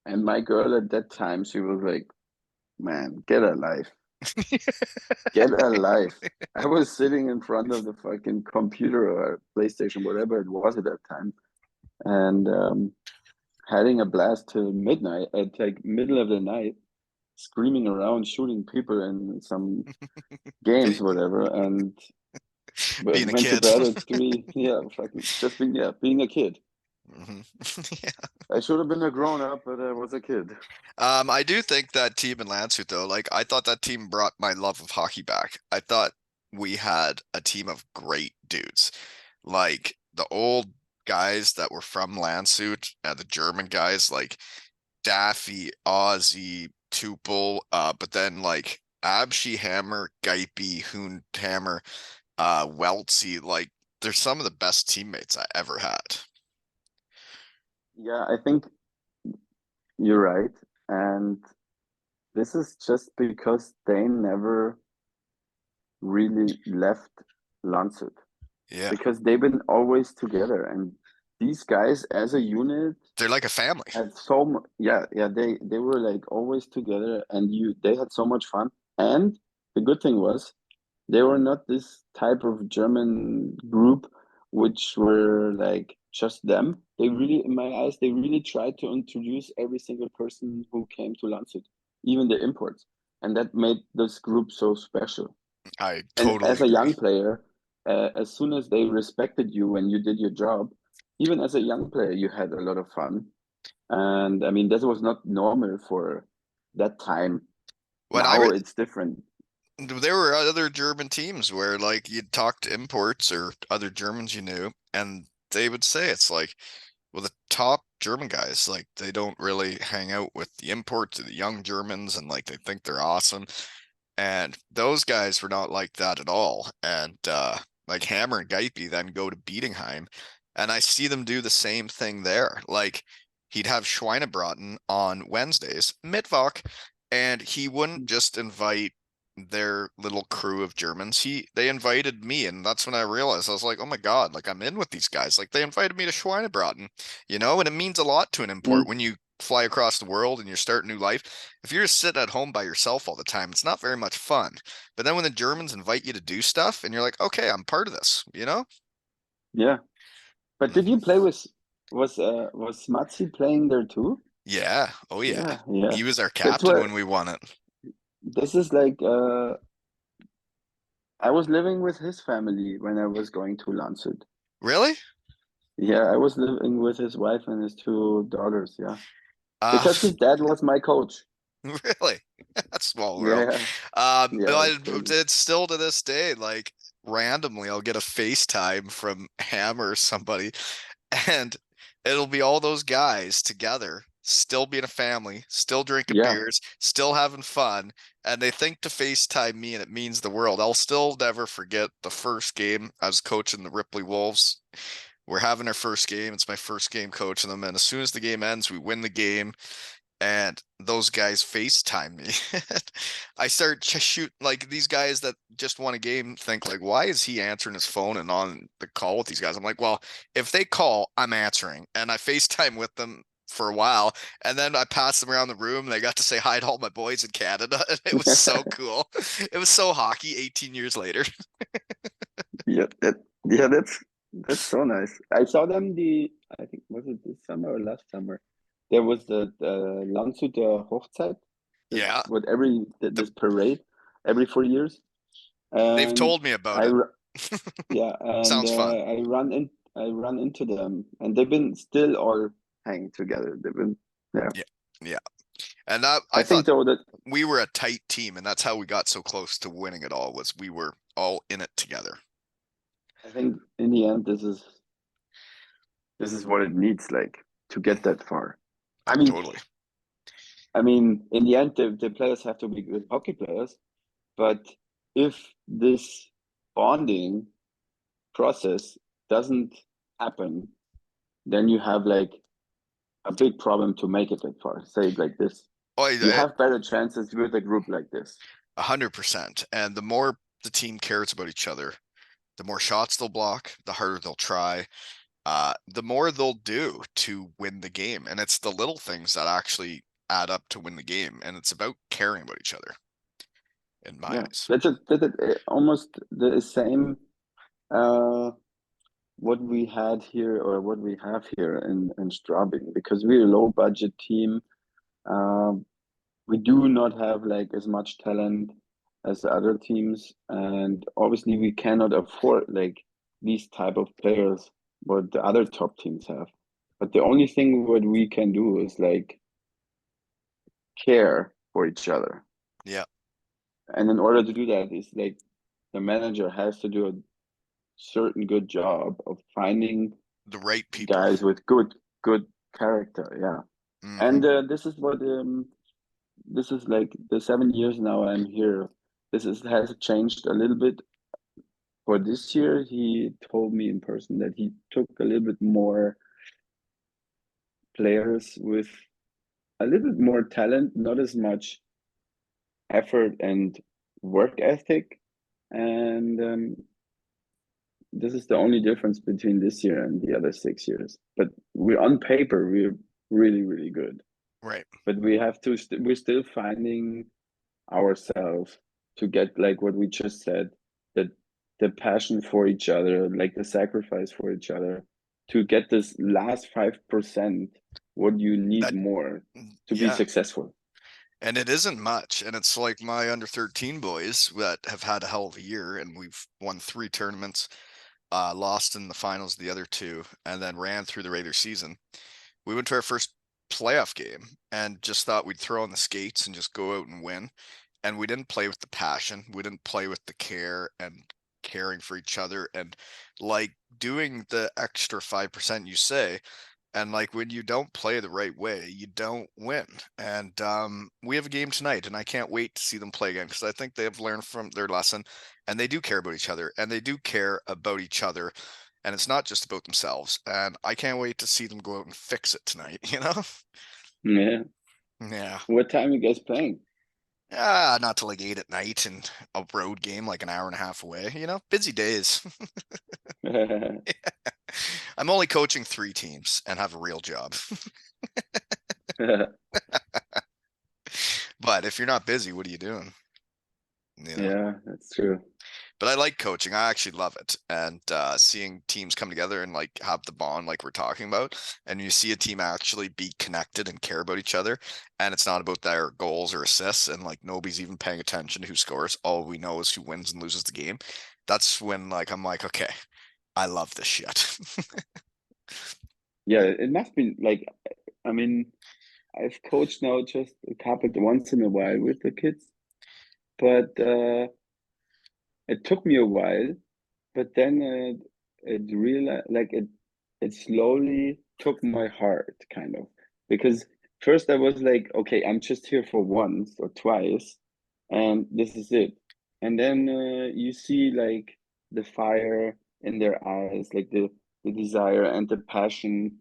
and my girl at that time, she was like, man, get a life. Get a life. I was sitting in front of the fucking computer or PlayStation, whatever it was at that time, and having a blast till midnight, at like middle of the night, screaming around, shooting people in some games, whatever, and
Being a
went to
kid.
bed at 3. Yeah, fucking just being a kid.
Hmm.
I should have been a grown up, but I was a kid.
I do think that team in Landshut, though, like I thought that team brought my love of hockey back. I thought we had a team of great dudes, like the old guys that were from Landshut, the German guys like Daffy, Ozzy, Tupel, but then like Abschi Hammer, Geipe, Hoonhammer, Weltsy, like they're some of the best teammates I ever had.
Yeah, I think you're right, and this is just because they never really left Landshut,
Yeah,
because they've been always together, and these guys as a unit
they're like a family.
had so much. Yeah, yeah, they were like always together, and they had so much fun. And the good thing was they were not this type of German group which were like just them. They really, in my eyes, they really tried to introduce every single person who came to Landshut, even the imports, and that made this group so special.
I
And
totally
as a
agree.
young player, as soon as they respected you when you did your job, even as a young player, you had a lot of fun. And I mean, this was not normal for that time.
When I
Now
re
it's different.
there were other German teams where like you'd talk to imports or other Germans you knew, and they would say it's like, well, the top German guys, like they don't really hang out with the imports or the young Germans, and like they think they're awesome. And those guys were not like that at all. And like Hammer and Geipe then go to Bietigheim, and I see them do the same thing there. Like he'd have Schweinebraten on Wednesdays, Mittwoch, and he wouldn't just invite their little crew of Germans. They invited me, and that's when I realized I was like, oh my God, like I'm in with these guys. Like they invited me to Schweinebraten, and it means a lot to an import
Mm,
when you fly across the world and you start a new life. If you're just sitting at home by yourself all the time, it's not very much fun. But then when the Germans invite you to do stuff and you're like, okay, I'm part of this?
yeah. But did
Hmm.
you play with was Matzi playing there too?
Yeah. Oh yeah.
Yeah, yeah.
He was our
That's
captain
where
when we won it.
this is like I was living with his family when I was going to Landshut.
Really?
Yeah, I was living with his wife and his two daughters, yeah.
Uh,
Because his dad was my coach.
really? Small world.
Yeah, yeah, it's
But
crazy.
it's still to this day, like randomly, I'll get a FaceTime from Hammer or somebody, and it'll be all those guys together, still being a family, still drinking
Yeah.
beers, still having fun, and they think to FaceTime me, and it means the world. I'll still never forget the first game I was coaching the Ripley Wolves. We're having our first game. It's my first game coaching them, and as soon as the game ends, we win the game and those guys FaceTime me. I start shoot like these guys that just won a game think like, why is he answering his phone and on the call with these guys? I'm like, well, if they call, I'm answering, and I FaceTime with them for a while, and then I passed them around the room. And they got to say hi to all my boys in Canada, and it was so cool. It was so hockey. 18 years later.
Yeah, yeah, that's so nice. I saw them I think was it this summer or last summer? There was the Landshuter Hochzeit, this
Yeah,
what
the,
this parade every 4 years,
they've
and
told me about
I
it.
yeah, and
Sounds fun.
I run into them, and they've been still all hanging together. They've been yeah.
Yeah, yeah, and I
I
thought
think though that
we were a tight team, and that's how we got so close to winning it all. Was we were all in it together.
I think in the end this is what it needs like to get that far. I
Oh,
mean,
totally.
in the end, the players have to be good hockey players. But if this bonding process doesn't happen, then you have like a big problem to make it that far. Say it like this.
Oh,
You have better chances with a group like this.
100%. And the more the team cares about each other, the more shots they'll block, the harder they'll try, the more they'll do to win the game. And it's the little things that actually add up to win the game. And it's about caring about each other, in my
Yeah,
eyes.
almost the same uh, what we had here or what we have here in Straubing because we're a low budget team. Um, we do not have like as much talent as the other teams, and obviously we cannot afford like these type of players what the other top teams have. But the only thing what we can do is like care for each other.
Yeah.
And in order to do that, is like the manager has to do a certain good job of finding
The right people.
guys with good character. Yeah,
Hmm.
and this is like the 7 years now I'm here. This is has changed a little bit. For this year, he told me in person that he took a little bit more players with a little bit more talent, not as much effort and work ethic. And this is the only difference between this year and the other 6 years. But we're on paper, we're really, really good.
Right.
But we have to, we're still finding ourselves to get like what we just said, that the passion for each other, like the sacrifice for each other, to get this last 5%, what you need
That,
more to be
yeah.
successful.
And it isn't much. And it's like my under 13 boys that have had a hell of a year, and we've won 3 tournaments, lost in the finals the other two, and then ran through the regular season. We went to our first playoff game and just thought we'd throw on the skates and just go out and win. and we didn't play with the passion. We didn't play with the care and caring for each other and like doing the extra 5% you say. And like when you don't play the right way, you don't win. And we have a game tonight, and I can't wait to see them play again because I think they have learned from their lesson, and they do care about each other, and they do care about each other, and it's not just about themselves. And I can't wait to see them go out and fix it tonight. You know?
Yeah.
Yeah.
What time are you guys playing?
Not till like 8 at night and a road game like an hour and a half away. You know, busy days. I'm only coaching 3 teams and have a real job. But if you're not busy, what are you doing? You know?
Yeah, that's true.
But I like coaching. I actually love it. And seeing teams come together and like have the bond like we're talking about, and you see a team actually be connected and care about each other, and it's not about their goals or assists, and like nobody's even paying attention to who scores. All we know is who wins and loses the game. That's when like I'm like, okay, I love this shit.
Yeah, it must be like, I mean, I've coached now just a couple once in a while with the kids, but it took me a while. But then it really like it slowly took my heart kind of because first I was like, okay, I'm just here for once or twice, and this is it. And then you see like the fire in their eyes, like the desire and the passion,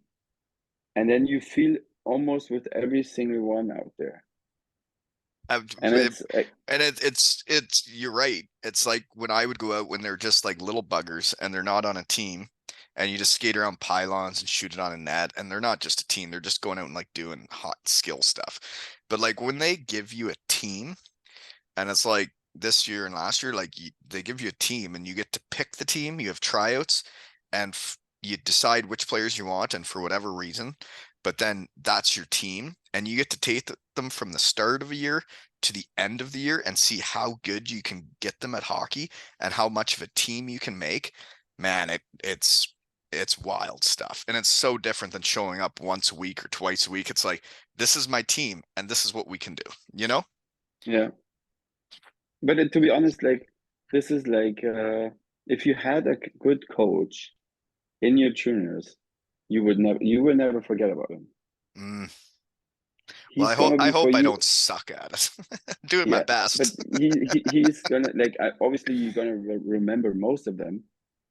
and then you feel almost with every single one out there,
And
and it's
it's you're right. It's like when I would go out when they're just like little buggers and they're not on a team, and you just skate around pylons and shoot it on a net, and they're not just a team, they're just going out and like doing hot skill stuff. But like when they give you a team, and it's like this year and last year, like they give you a team and you get to pick the team. You have tryouts, and you decide which players you want, and for whatever reason, but then that's your team, and you get to take them from the start of a year to the end of the year and see how good you can get them at hockey and how much of a team you can make. Man, it's wild stuff, and it's so different than showing up once a week or twice a week. It's like this is my team, and this is what we can do. You know?
yeah. But to be honest, like this is like if you had a good coach in your juniors, you will never forget about him.
Mm. Well,
He's gonna
I
be for
hope I
you,
don't suck at it. I'm doing my
yeah. But
best.
he's gonna like obviously you're gonna remember most of them,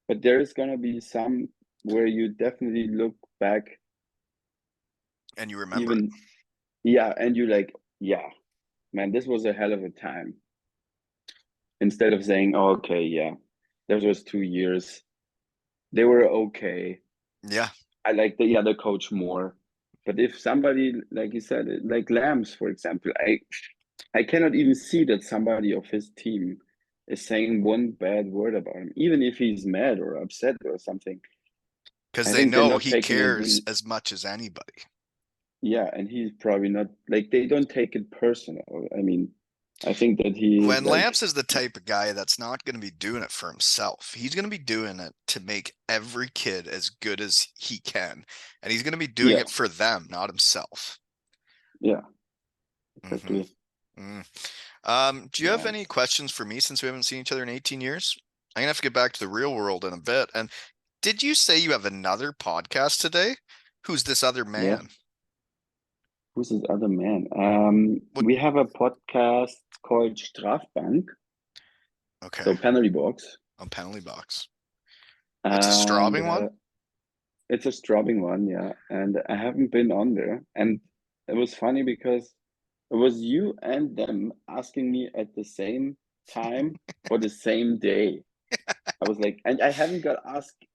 but there is gonna be some where you definitely look back,
And you remember it.
even yeah, and you like yeah, man, this was a hell of a time. Instead of saying, oh, okay, yeah, that was 2 years. They were okay.
Yeah,
I like the other coach more. But if somebody, like you said, like Lambs, for example, I cannot even see that somebody of his team is saying one bad word about him, even if he's mad or upset or something.
because
I
they
think they're
know
not
he
taking it
cares
really,
as much as anybody.
yeah, and he's probably not like they don't take it personal. I mean, I think that he
When
like
Lamps is the type of guy that's not going to be doing it for himself. He's going to be doing it to make every kid as good as he can. And he's going to be doing
yeah,
it for them, not himself.
yeah,
Mm-hmm.
exactly.
Mm. Do you have
Yeah.
any questions for me since we haven't seen each other in 18 years? I'm gonna have to get back to the real world in a bit. And did you say you have another podcast today? Who's this other
Yeah.
man?
Who's this other man?
What?
We have a podcast called Strafbank,
Okay,
so penalty box,
on penalty box. It's a
and
Straubing one.
it's a Straubing one, yeah. And I haven't been on there, and it was funny because it was you and them asking me at the same time for the same day. I was like, and I haven't got asked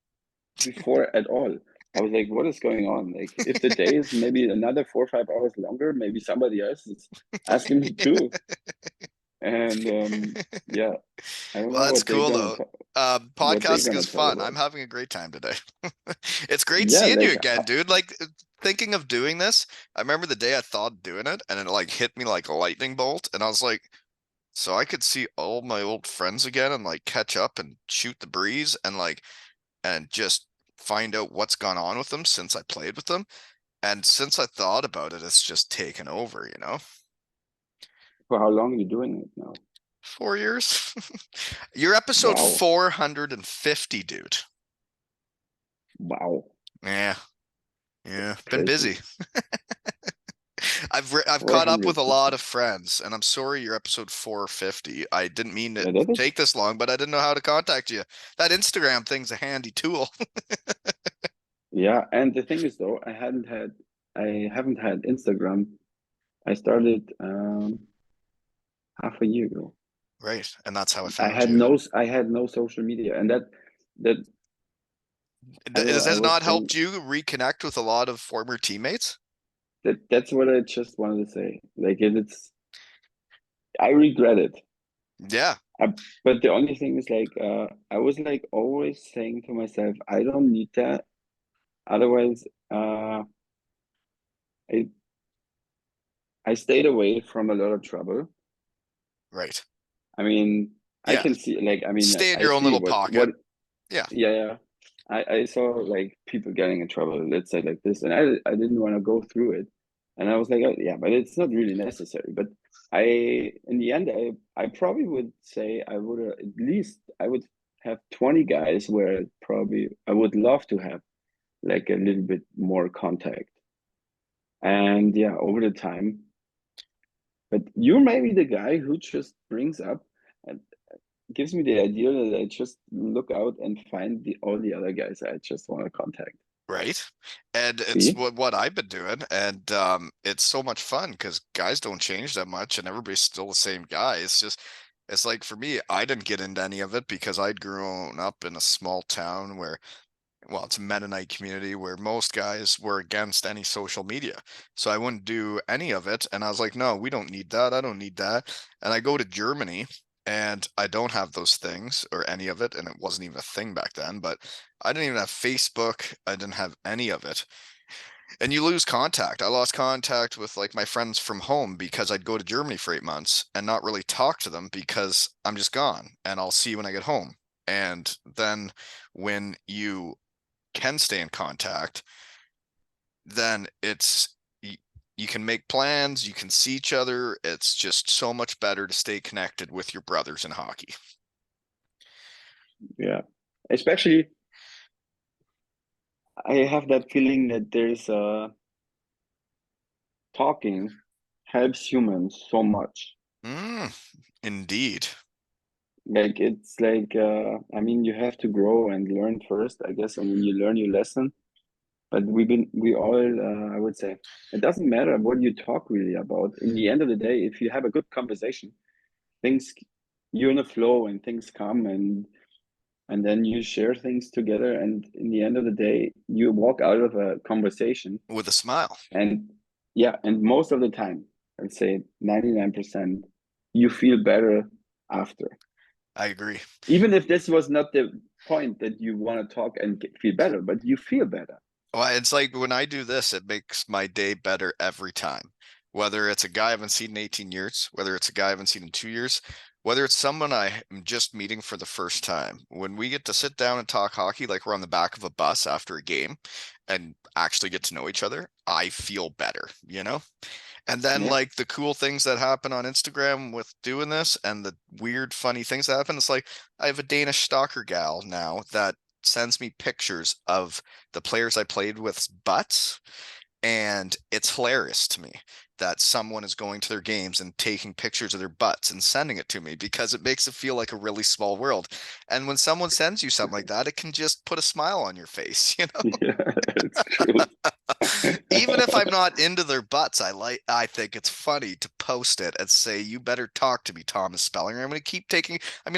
before at all. I was like, what is going on? Like, if the day is maybe another 4 or 5 hours longer, maybe somebody else is asking me too. And yeah, I don't
Well,
know
that's
what they're
cool
gonna
though.
talk, what they're
Podcasting
gonna
is
talk
fun. I'm
about.
having a great time today. It's great
Yeah,
seeing you
like
again, dude. Like thinking of doing this. I remember the day I thought of doing it, and it like hit me like a lightning bolt, and I was like, so I could see all my old friends again and like catch up and shoot the breeze and like and just find out what's gone on with them since I played with them. And since I thought about it, it's just taken over, you know?
For how long are you doing it now?
4 years. You're episode
Wow.
450, dude.
Wow.
Yeah, yeah. Been
Crazy.
busy. I've caught up with a lot
450.
of friends, and I'm sorry you're episode 450. I didn't mean it
Yeah,
to
that is.
take this long, but I didn't know how to contact you. That Instagram thing's a handy tool.
Yeah, and the thing is though, I haven't had Instagram. I started half a year ago.
Right, and that's how I found you.
I had no social media, and that
Has
I
it
was
not
saying
helped you reconnect with a lot of former teammates?
that's what I just wanted to say. Like it's I regret it.
Yeah,
I, but the only thing is like I was like always saying to myself, I don't need that. Otherwise, I I stayed away from a lot of trouble.
right.
I mean, I
Yeah,
can see like I mean
stay in
I
your own
see
little
what
pocket. Yeah,
yeah, yeah. I saw like people getting in trouble, let's say like this, and I didn't want to go through it. And I was like, oh, yeah, but it's not really necessary. But in the end, I probably would say I would at least I would have 20 guys where probably I would love to have like a little bit more contact. And yeah, over the time, but you're maybe the guy who just brings up and gives me the idea that I just look out and find all the other guys I just want to contact.
right. And it's
See?
what I've been doing, and it's so much fun because guys don't change that much, and everybody's still the same guy. It's just, it's like for me, I didn't get into any of it because I'd grown up in a small town where, well, it's a Mennonite community where most guys were against any social media. So I wouldn't do any of it. And I was like, no, we don't need that. I don't need that. And I go to Germany and I don't have those things or any of it. And it wasn't even a thing back then, but I didn't even have Facebook. I didn't have any of it. And you lose contact. I lost contact with like my friends from home because I'd go to Germany for 8 months and not really talk to them because I'm just gone and I'll see you when I get home. And then when you can stay in contact, then you can make plans, you can see each other. It's just so much better to stay connected with your brothers in hockey.
Yeah. Especially, I have that feeling that there's talking helps humans so much.
Mm, indeed.
Like it's like I mean, you have to grow and learn first, I guess, and when you learn your lesson. But we all I would say it doesn't matter what you talk really about. In the end of the day, if you have a good conversation, things you're in a flow and things come and then you share things together and in the end of the day you walk out of a conversation
With a smile.
and yeah, and most of the time, I'd say 99%, you feel better after.
I agree.
Even if this was not the point that you want to talk and feel better, but you feel better.
Well, it's like when I do this, it makes my day better every time. Whether it's a guy I haven't seen in 18 years, whether it's a guy I haven't seen in 2 years, whether it's someone I am just meeting for the first time. When we get to sit down and talk hockey like we're on the back of a bus after a game and actually get to know each other, I feel better, you know? And then
Yeah.
like the cool things that happen on Instagram with doing this and the weird funny things that happen, it's like I have a Danish stalker gal now that sends me pictures of the players I played with's butts, and it's hilarious to me that someone is going to their games and taking pictures of their butts and sending it to me because it makes it feel like a really small world. And when someone sends you something like that, it can just put a smile on your face, you know?
Yeah, it's true.
Even if I'm not into their butts, I think it's funny to post it and say, you better talk to me, Thomas Spelling. I'm gonna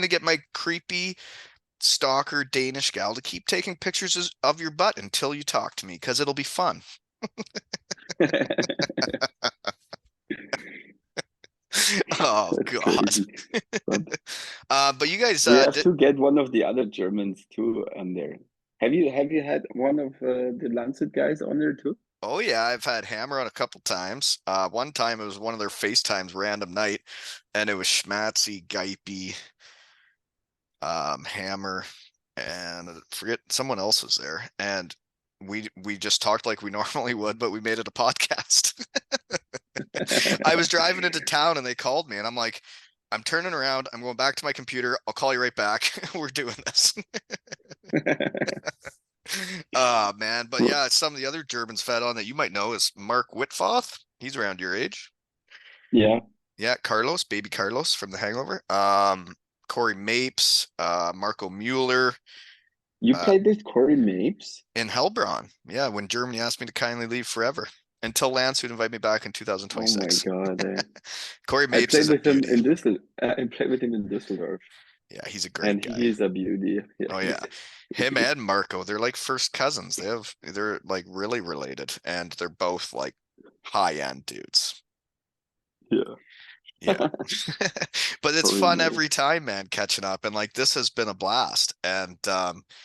get my creepy stalker Danish gal to keep taking pictures of your butt until you talk to me, because it'll be fun. Oh
That's
God.
crazy. But
But you guys
we have to get one of the other Germans too on there. Have you had one of the Landshut guys on there too?
oh yeah, I've had Hammer on a couple times. One time it was one of their FaceTimes random night, and it was Schmatzy, Geipe, Hammer, and I forget someone else was there, and we just talked like we normally would, but we made it a podcast. I was driving into town and they called me and I'm like, I'm turning around. I'm going back to my computer. I'll call you right back. We're doing this. Man. But yeah, some of the other Germans fed on that you might know is Mark Whitfoth. He's around your age.
Yeah.
Yeah, Carlos, baby Carlos from The Hangover. Corey Mapes, Marco Mueller,
You
uh,
played with Corey Mapes?
in Hellbraun. Yeah, when Germany asked me to kindly leave forever until Landshut invited me back in
Oh my
2026.
God.
Corey
I
Mapes
played
is a
with him
beauty.
in Düsseldorf. I played with him in Düsseldorf,
Yeah, he's a great
and
guy.
he is a beauty. Yeah,
Oh yeah. Him and Marco, they're like first cousins. They're like really related and they're both like high-end dudes.
yeah.
Yeah. But it's
Corey
fun every
Mapes.
time, man, catching up. And like this has been a blast. And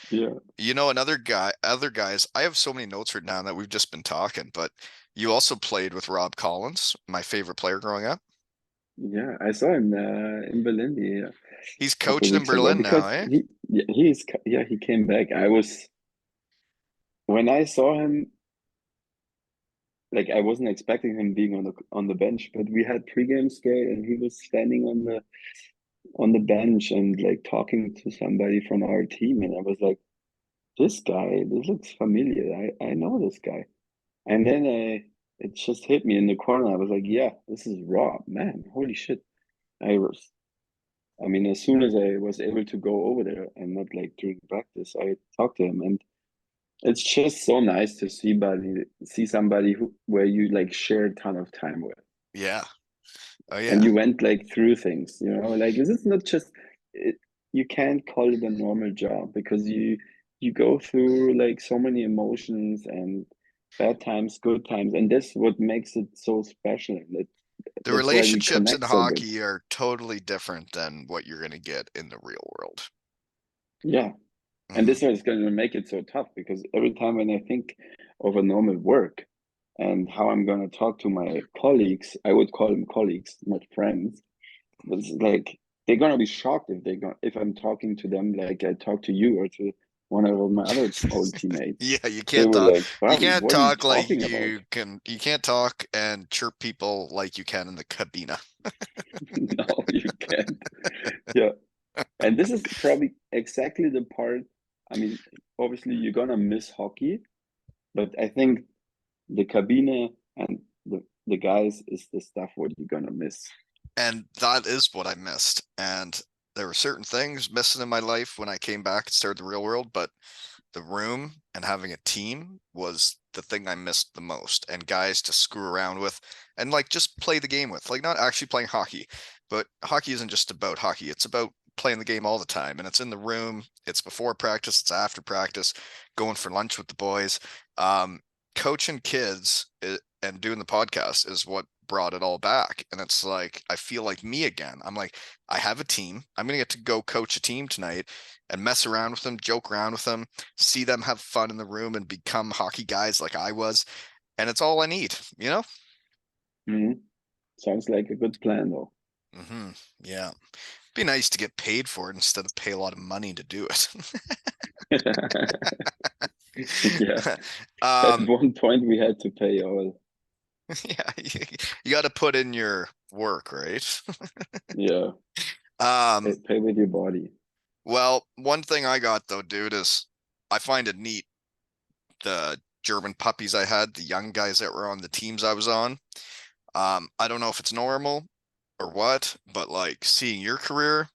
Yeah,
other guys, I have so many notes written down that we've just been talking, but you also played with Rob Collins, my favorite player growing up.
yeah. I saw him in Berlin a
He's
couple
coaching in
weeks ago
Berlin now,
because
eh?
he came back. When I saw him, like I wasn't expecting him being on the bench, but we had pregame skate and he was standing on the bench and like talking to somebody from our team, and I was like, this looks familiar. I know this guy. And then it just hit me in the corner. I was like, yeah, this is Rob, man. Holy shit. I was, I mean, as soon as I was able to go over there and not like during practice, I talked to him, and it's just so nice to see somebody where you like share a ton of time with,
Yeah. Oh
and
yeah.
you went like through things, like this is not just it, you can't call it a normal job because you go through like so many emotions and bad times, good times, and that's what makes it so special, and
The
that's why we
relationships in
connect so good.
hockey are totally different than what you're going to get in the real world.
Yeah. And
Hmm.
this is going to make it so tough because every time when I think of a normal work and how I'm going to talk to my colleagues, I would call them colleagues, not friends. But it's like they're going to be shocked if I'm talking to them like I talk to you or to one of my other old teammates.
Yeah,
They were like,
you
Bobby,
can't
what are you
talk like
talking about?
you can't talk and chirp people like you can in the cabina.
No, you can't. Yeah. And this is probably exactly the part. I mean, obviously, you're going to miss hockey, but I think the cabine and the guys is the stuff what you're gonna miss.
And that is what I missed. And there were certain things missing in my life when I came back and started the real world, but the room and having a team was the thing I missed the most, and guys to screw around with and like just play the game with, like not actually playing hockey, but hockey isn't just about hockey. It's about playing the game all the time, and it's in the room. It's before practice. It's after practice. Going for lunch with the boys. Um, Coaching kids and doing the podcast is what brought it all back. And it's like I feel like me again. I'm like I have a team. I'm gonna get to go coach a team tonight and mess around with them, joke around with them, see them have fun in the room and become hockey guys like I was. And it's all I need, you know?
Hmm. Sounds like a good plan, though.
Hmm. Yeah. Be nice to get paid for it instead of pay a lot of money to do it.
Yeah. At
um,
one point, we had to pay all.
yeah, you got to put in your work, right?
Yeah,
Um,
pay with your body.
well, one thing I got though, dude, is I find it neat the German puppies I had, the young guys that were on the teams I was on. I don't know if it's normal or what, but like seeing your career,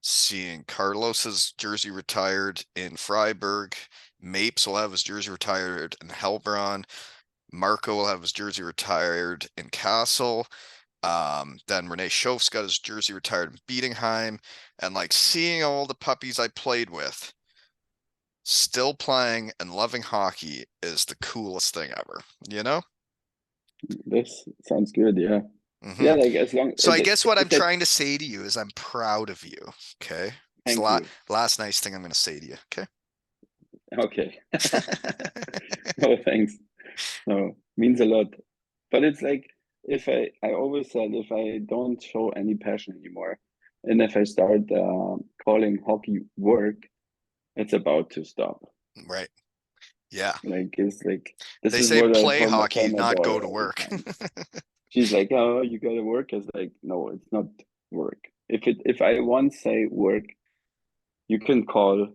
seeing Carlos's jersey retired in Freiburg, Mapes will have his jersey retired in Helbron, Marco will have his jersey retired in Kassel. Then Renee Schoff's got his jersey retired in Bietigheim, and like seeing all the puppies I played with still playing and loving hockey is the coolest thing ever, you know?
This sounds good. Yeah,
Hmm.
yeah. Like as long
So I guess what I'm
it's like,
trying to say to you is I'm proud of you. Okay. It's the
thank you.
last nice thing I'm going to say to you. Okay.
Okay. No, thanks. No, means a lot. But it's like if I always said if I don't show any passion anymore, and if I start calling hockey work, it's about to stop.
Right. Yeah.
Like it's like this
They
is
say
what I
play
tell
hockey,
my
not go
daughter
to
all the
work.
time. She's like, "Oh, you gotta work." I was like, "No, it's not work. If I once say work, you can call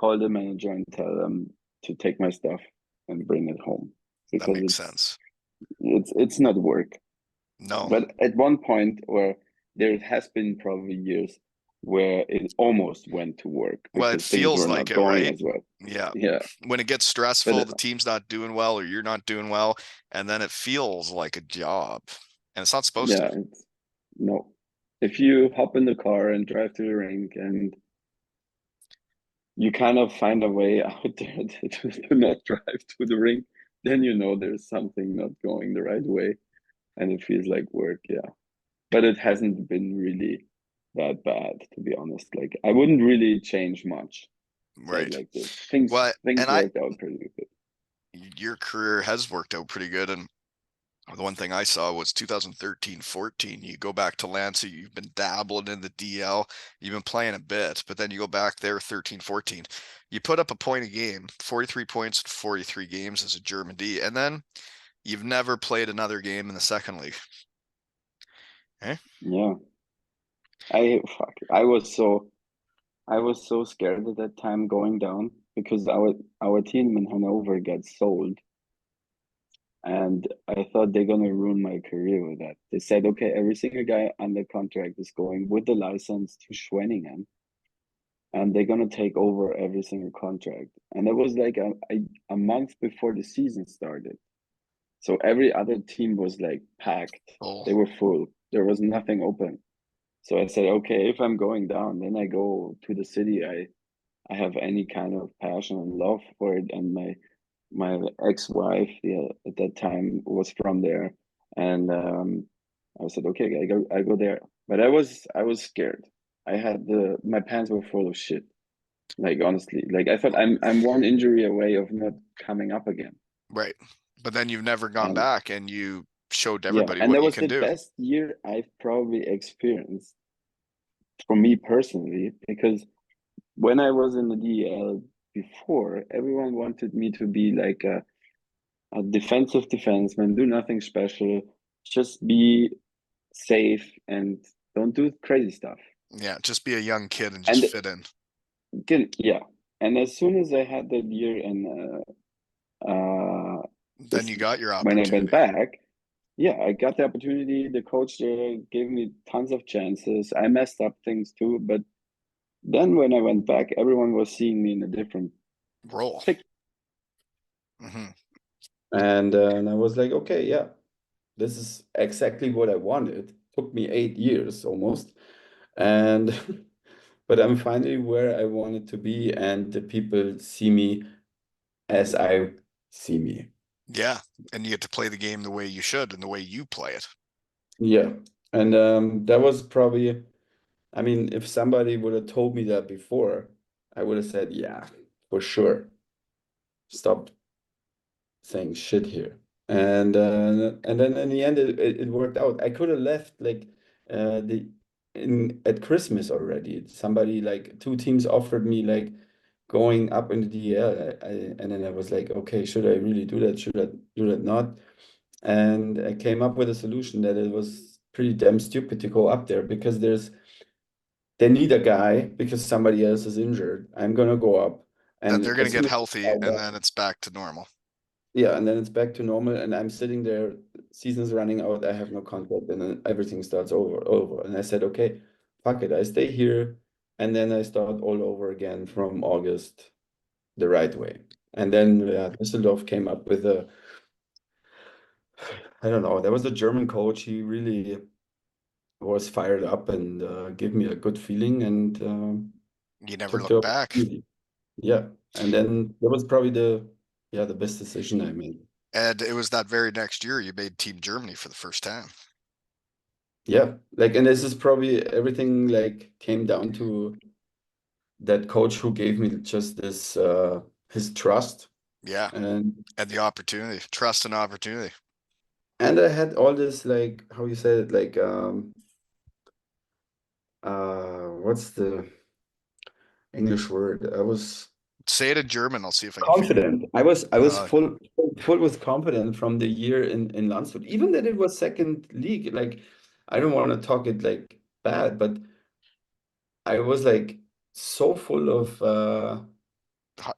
the manager and tell them to take my stuff and bring it home
That
because
makes sense.
it's not work."
No.
But at one point, where there has been probably years where it almost went to work
Well, it
because things
feels
were
like
not
it,
going
right?
as well.
Yeah.
Yeah,
When it gets
but
stressful, the team's not doing well or you're not doing well, and then it feels like a job. And it's not supposed to.
yeah, it's no. If you hop in the car and drive to the rink and you kind of find a way out there to not drive to the rink, then you know there's something not going the right way and it feels like work, yeah. But it hasn't been really that bad, to be honest. Like I wouldn't really change much, say it
Right.
like this. Things
Well,
things
and I
worked out pretty good.
your career has worked out pretty good. And the one thing I saw was 2013-14. You go back to Landshut, you've been dabbling in the DL, you've been playing a bit, but then you go back there 13-14. You put up a point a game, 43 points in 43 games as a German D, and then you've never played another game in the second league. Eh?
Yeah. I was so scared at that time going down because our team in Hanover got sold. And I thought they're gonna ruin my career with that. They said, okay, every single guy under contract is going with the license to Schwenningen, and they're gonna take over every single contract. And it was like a month before the season started. So every other team was like packed.
Oh,
They were full. There was nothing open. So I said, okay, if I'm going down, then I go to the city I have any kind of passion and love for it. And my ex-wife, yeah, at that time was from there, and I said, okay, I go there. But I was scared. I had my pants were full of shit. Like honestly, like I thought I'm one injury away of not coming up again.
right. But then you've never gone
And
back and you showed
yeah,
everybody
and
what
that
you
was
can
the
do.
best year I've probably experienced for me personally, because when I was in the DL before, everyone wanted me to be like a defensive defenseman, do nothing special, just be safe and don't do crazy stuff.
Yeah, just be a young kid and just
And
fit in.
yeah, and as soon as I had that year in
Then
this
you got your
when I went
opportunity.
back, yeah, I got the opportunity. The coach there gave me tons of chances. I messed up things too, but then when I went back, everyone was seeing me in a different
Roll.
picture.
Hmm.
And I was like, okay, yeah, this is exactly what I wanted. Took me 8 years almost. And but I'm finally where I wanted to be, and the people see me as I see me.
Yeah, and you get to play the game the way you should and the way you play it.
Yeah. And that was probably, I mean, if somebody would have told me that before, I would have said, yeah, for sure. Stop saying shit here. And then in the end it worked out. I could have left like the in at Christmas already. Somebody like two teams offered me like going up in the DL. And then I was like, okay, should I really do that? Should I do that not? And I came up with a solution that it was pretty damn stupid to go up there because they need a guy because somebody else is injured. I'm gonna go up.
Then they're
And
going to
as
get
soon as
healthy and then it's back to normal.
yeah, and then it's back to normal, and I'm sitting there, season's running out, I have no contract, and then everything starts over. And I said, okay, fuck it, I stay here, and then I start all over again from August the right way. And then Düsseldorf came up with I don't know, there was a German coach, he really was fired up and gave me a good feeling and
You never
took the
look back.
opportunity. Yeah, and then that was probably the best decision I made.
And it was that very next year you made Team Germany for the first time.
Yeah, like, and this is probably everything like came down to that coach who gave me just this his trust
Yeah,
and
and the opportunity, trust and opportunity.
I had all this like how you said it like what's the English word? I was
Say it in German. I'll see if I can figure it out.
confident. I was
Uh,
full full with confidence from the year in Landshut, even that it was second league. Like, I don't want to talk it like bad, but I was like so full of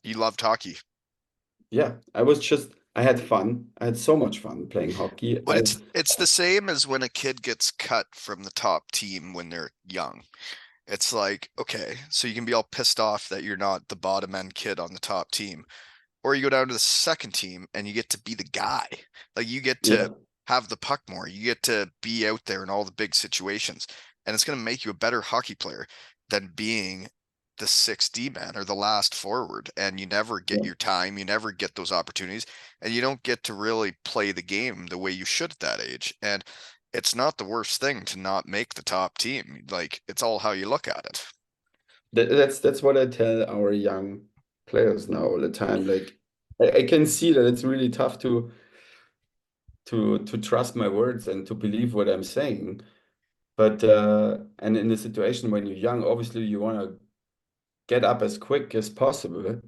You loved hockey.
yeah, I had fun. I had so much fun playing hockey.
But it's the same as when a kid gets cut from the top team when they're young. It's like, okay, so you can be all pissed off that you're not the bottom end kid on the top team. Or you go down to the second team and you get to be the guy. Like you get to
Yeah,
have the puck more. You get to be out there in all the big situations. And it's going to make you a better hockey player than being the 6D man or the last forward. And you never get
yeah.
your time. You never get those opportunities. And you don't get to really play the game the way you should at that age. And it's not the worst thing to not make the top team. Like it's all how you look at it.
That's what I tell our young players now all the time. Like I can see that it's really tough to trust my words and to believe what I'm saying. But and in the situation when you're young, obviously you want to get up as quick as possible.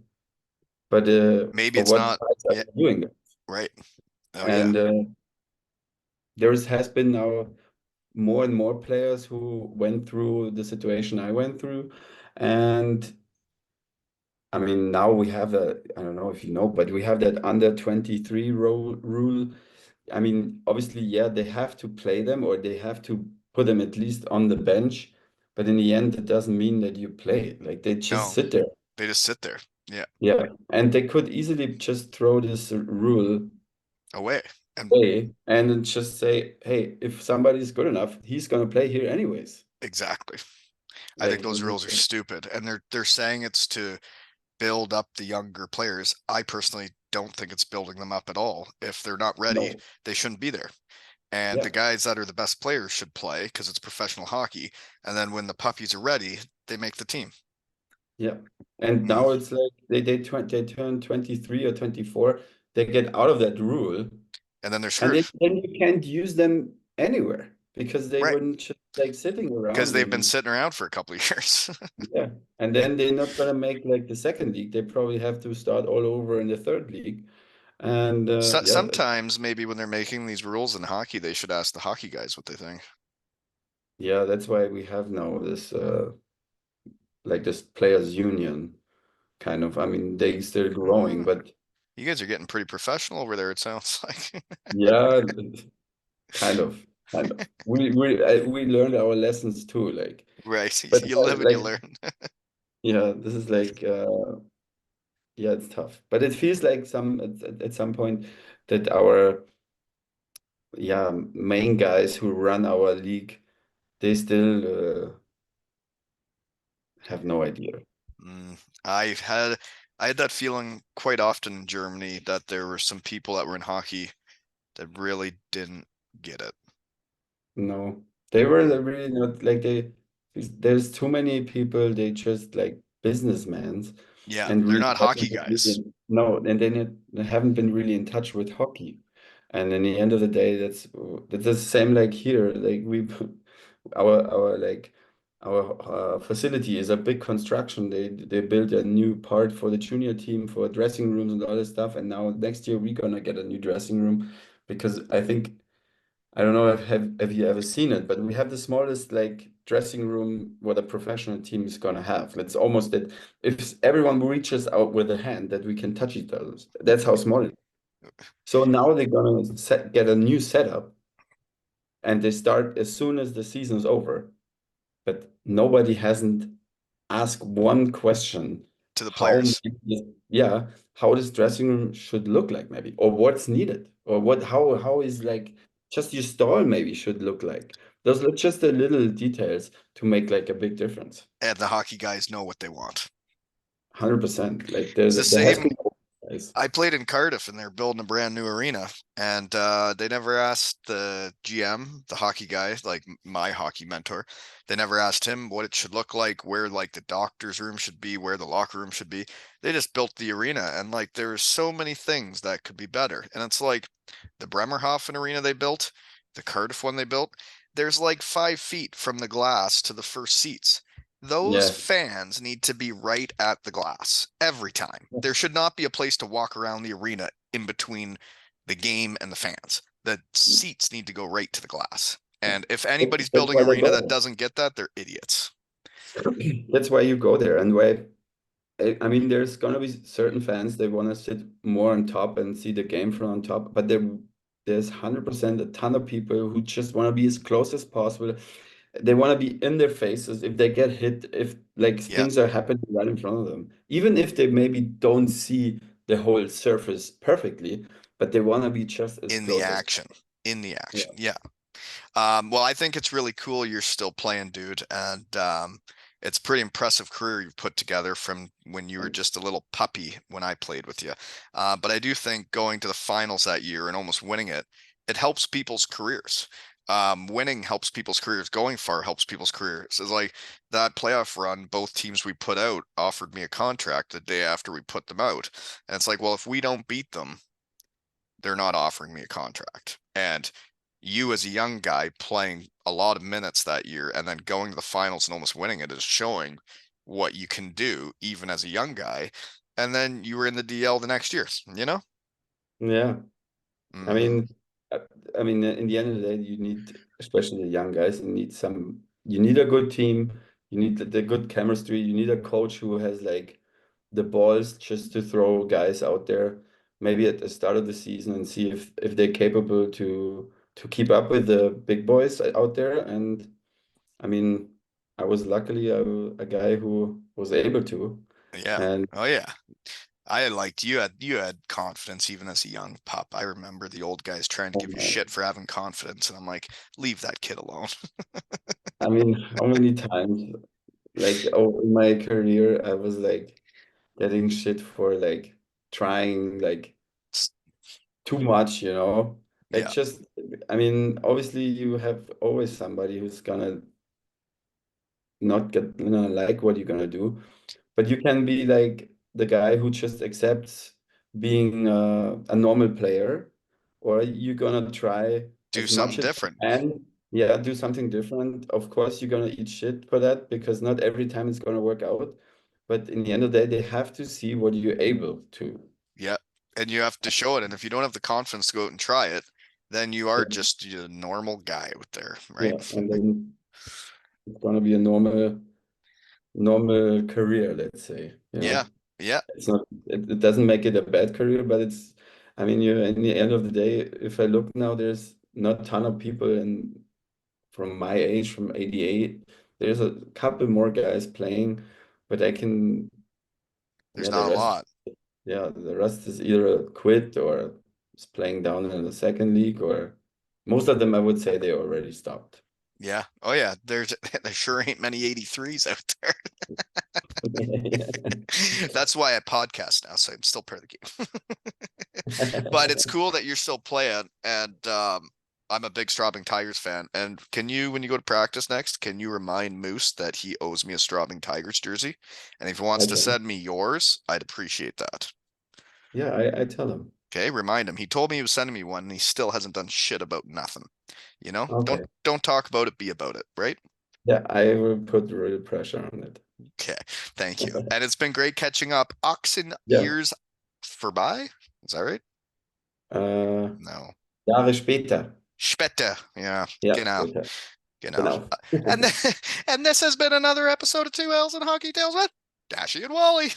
But
Maybe
for
it's
what
not.
price are
Yeah,
you doing it?
right. Oh yeah.
And has been now more and more players who went through the situation I went through. And I mean, now we have I don't know if you know, but we have that under 23 rule. I mean, obviously, yeah, they have to play them or they have to put them at least on the bench. But in the end, it doesn't mean that you play. Like they just
No,
sit there.
they just sit there. Yeah.
Yeah. And they could easily just throw this rule
Away. And
away and then just say, hey, if somebody's good enough, he's going to play here anyways.
exactly. I think
Like,
those rules are stupid. And they're saying it's to build up the younger players. I personally don't think it's building them up at all. If they're not ready,
no.
they shouldn't be there. And the
Yeah.
guys that are the best players should play because it's professional hockey. And then when the puppies are ready, they make the team.
Yeah. And
Mm.
now it's like they turn 23 or 24, they get out of that rule,
And then they're
and
screwed.
then you can't use them anywhere because they
Right.
weren't just like sitting
Because
around
they've been
and
sitting around for a couple of years.
yeah. And then they're not gonna make like the second league. They probably have to start all over in the third league. And
So,
yeah,
sometimes maybe when they're making these rules in hockey, they should ask the hockey guys what they think.
yeah, that's why we have now this like this players union kind of. I mean, they still growing,
Uh,
but
you guys are getting pretty professional over there, it sounds like.
yeah, kind of, kind of. We learned our lessons too, like,
Right.
but
You live and you
like,
learn.
yeah, this is like, yeah, it's tough. But it feels like at some point that our yeah main guys who run our league, they still have no idea.
Mm, I've had I had that feeling quite often in Germany that there were some people that were in hockey that really didn't get it.
No, they were really not like they. There's too many people. They just like businessmen,
Yeah,
and
they're
really
not
haven't
hockey
been
guys.
really no, and they haven't been really in touch with hockey. And in the end of the day, that's the same like here. Like we, our like our facility is a big construction. They built a new part for the junior team for dressing rooms and all this stuff. And now next year we're gonna get a new dressing room because I think. I don't know if have you ever seen it, but we have the smallest like dressing room what a professional team is gonna have. It's almost that if everyone reaches out with a hand that we can touch each other. That's how small it is. So now they're gonna get a new setup and they start as soon as the season is over. But nobody hasn't asked one question
To the
how
players.
yeah, how this dressing room should look like maybe, or what's needed, or what how is like just your stall maybe should look like. Those are just the little details to make like a big difference.
And the hockey guys know what they want.
100%. Like
It's the
there has
same.
been guys.
I played in Cardiff and they're building a brand new arena, and they never asked the GM, the hockey guy, like my hockey mentor. They never asked him what it should look like, where like the doctor's room should be, where the locker room should be. They just built the arena, and like there's so many things that could be better. And it's like the Bremerhaven arena they built, the Cardiff one they built. There's like 5 feet from the glass to the first seats. Those
Yeah.
fans need to be right at the glass every time. There should not be a place to walk around the arena in between the game and the fans. The seats need to go right to the glass. And if anybody's
That's
building
why
an
they
arena
go
that doesn't get that, they're idiots.
there. That's why you go there. And why I mean, there's gonna be certain fans they want to sit more on top and see the game from on top, but there's 100% a ton of people who just want to be as close as possible. They want to be in their faces if they get hit, if like
Yeah,
things are happening right in front of them, even if they maybe don't see the whole surface perfectly, but they want to be just as
in the
close as
action. In the
yeah.
action. Yeah. Well, I think it's really cool you're still playing, dude, and it's a pretty impressive career you've put together from when you were
Thanks.
just a little puppy when I played with you. But I do think going to the finals that year and almost winning it, it helps people's careers. Winning helps people's careers. Going far helps people's careers. It's like that playoff run, both teams we put out offered me a contract the day after we put them out. And it's like, well, if we don't beat them, they're not offering me a contract. And you as a young guy playing a lot of minutes that year and then going to the finals and almost winning it is showing what you can do even as a young guy. And then you were in the DL the next year, you know?
Yeah. I
Mm-hmm.
mean, uh, I mean, in the end of the day, you need, especially the young guys, you need a good team, you need the good chemistry, you need a coach who has like the balls just to throw guys out there, maybe at the start of the season and see if they're capable to keep up with the big boys out there. And I mean, I was luckily a guy who was able to,
Yeah.
and
Oh yeah. I liked you had confidence even as a young pup. I remember the old guys trying to give you
uh,
shit for having confidence, and I'm like, leave that kid alone.
I mean, how many times, like, over my career, I was like getting shit for like trying like too much, you know? It
Yeah.
just, I mean, obviously you have always somebody who's gonna not get, like what you're gonna do, but you can be like the guy who just accepts being a normal player, or you're gonna try
Do
as
something
much as you
different.
can. Yeah, do something different. Of course, you're gonna eat shit for that because not every time it's gonna work out. But in the end of the day, they have to see what you're able to.
Yeah. And you have to show it. And if you don't have the confidence to go out and try it, then you are
Yeah,
just a normal guy out there, right?
yeah, and then it's gonna be a normal career, let's say.
Yeah. Yeah.
It's not it doesn't make it a bad career, but it's I mean you in the end of the day, if I look now, there's not a ton of people in from my age, from 88. There's a couple more guys playing, but I can
There's
the
not a
rest
lot.
the rest is either quit or is playing down in the second league, or most of them I would say they already stopped.
Yeah. Oh yeah. There sure ain't many 83s out there. That's why I podcast now, so I'm still part of the game. But it's cool that you're still playing, and I'm a big Straubing Tigers fan. And can you, when you go to practice next, can you remind Moose that he owes me a Straubing Tigers jersey? And if he wants to
Okay.
send me yours, I'd appreciate that.
Yeah, I tell them.
Okay, remind him. He told me he was sending me one, and he still hasn't done shit about nothing. You know, don't
Okay.
don't talk about it, be about it, right?
Yeah, I will put real pressure on it.
Okay, thank you. And it's been great catching up. Oxen
Ja,
years vorbei. Is that right?
äh,
No.
Jahre später.
Später. Yeah,
Ja,
genau,
später.
genau.
Genau.
And and this has been another episode of Two L's and Hockey Tales with Dashy and Wally.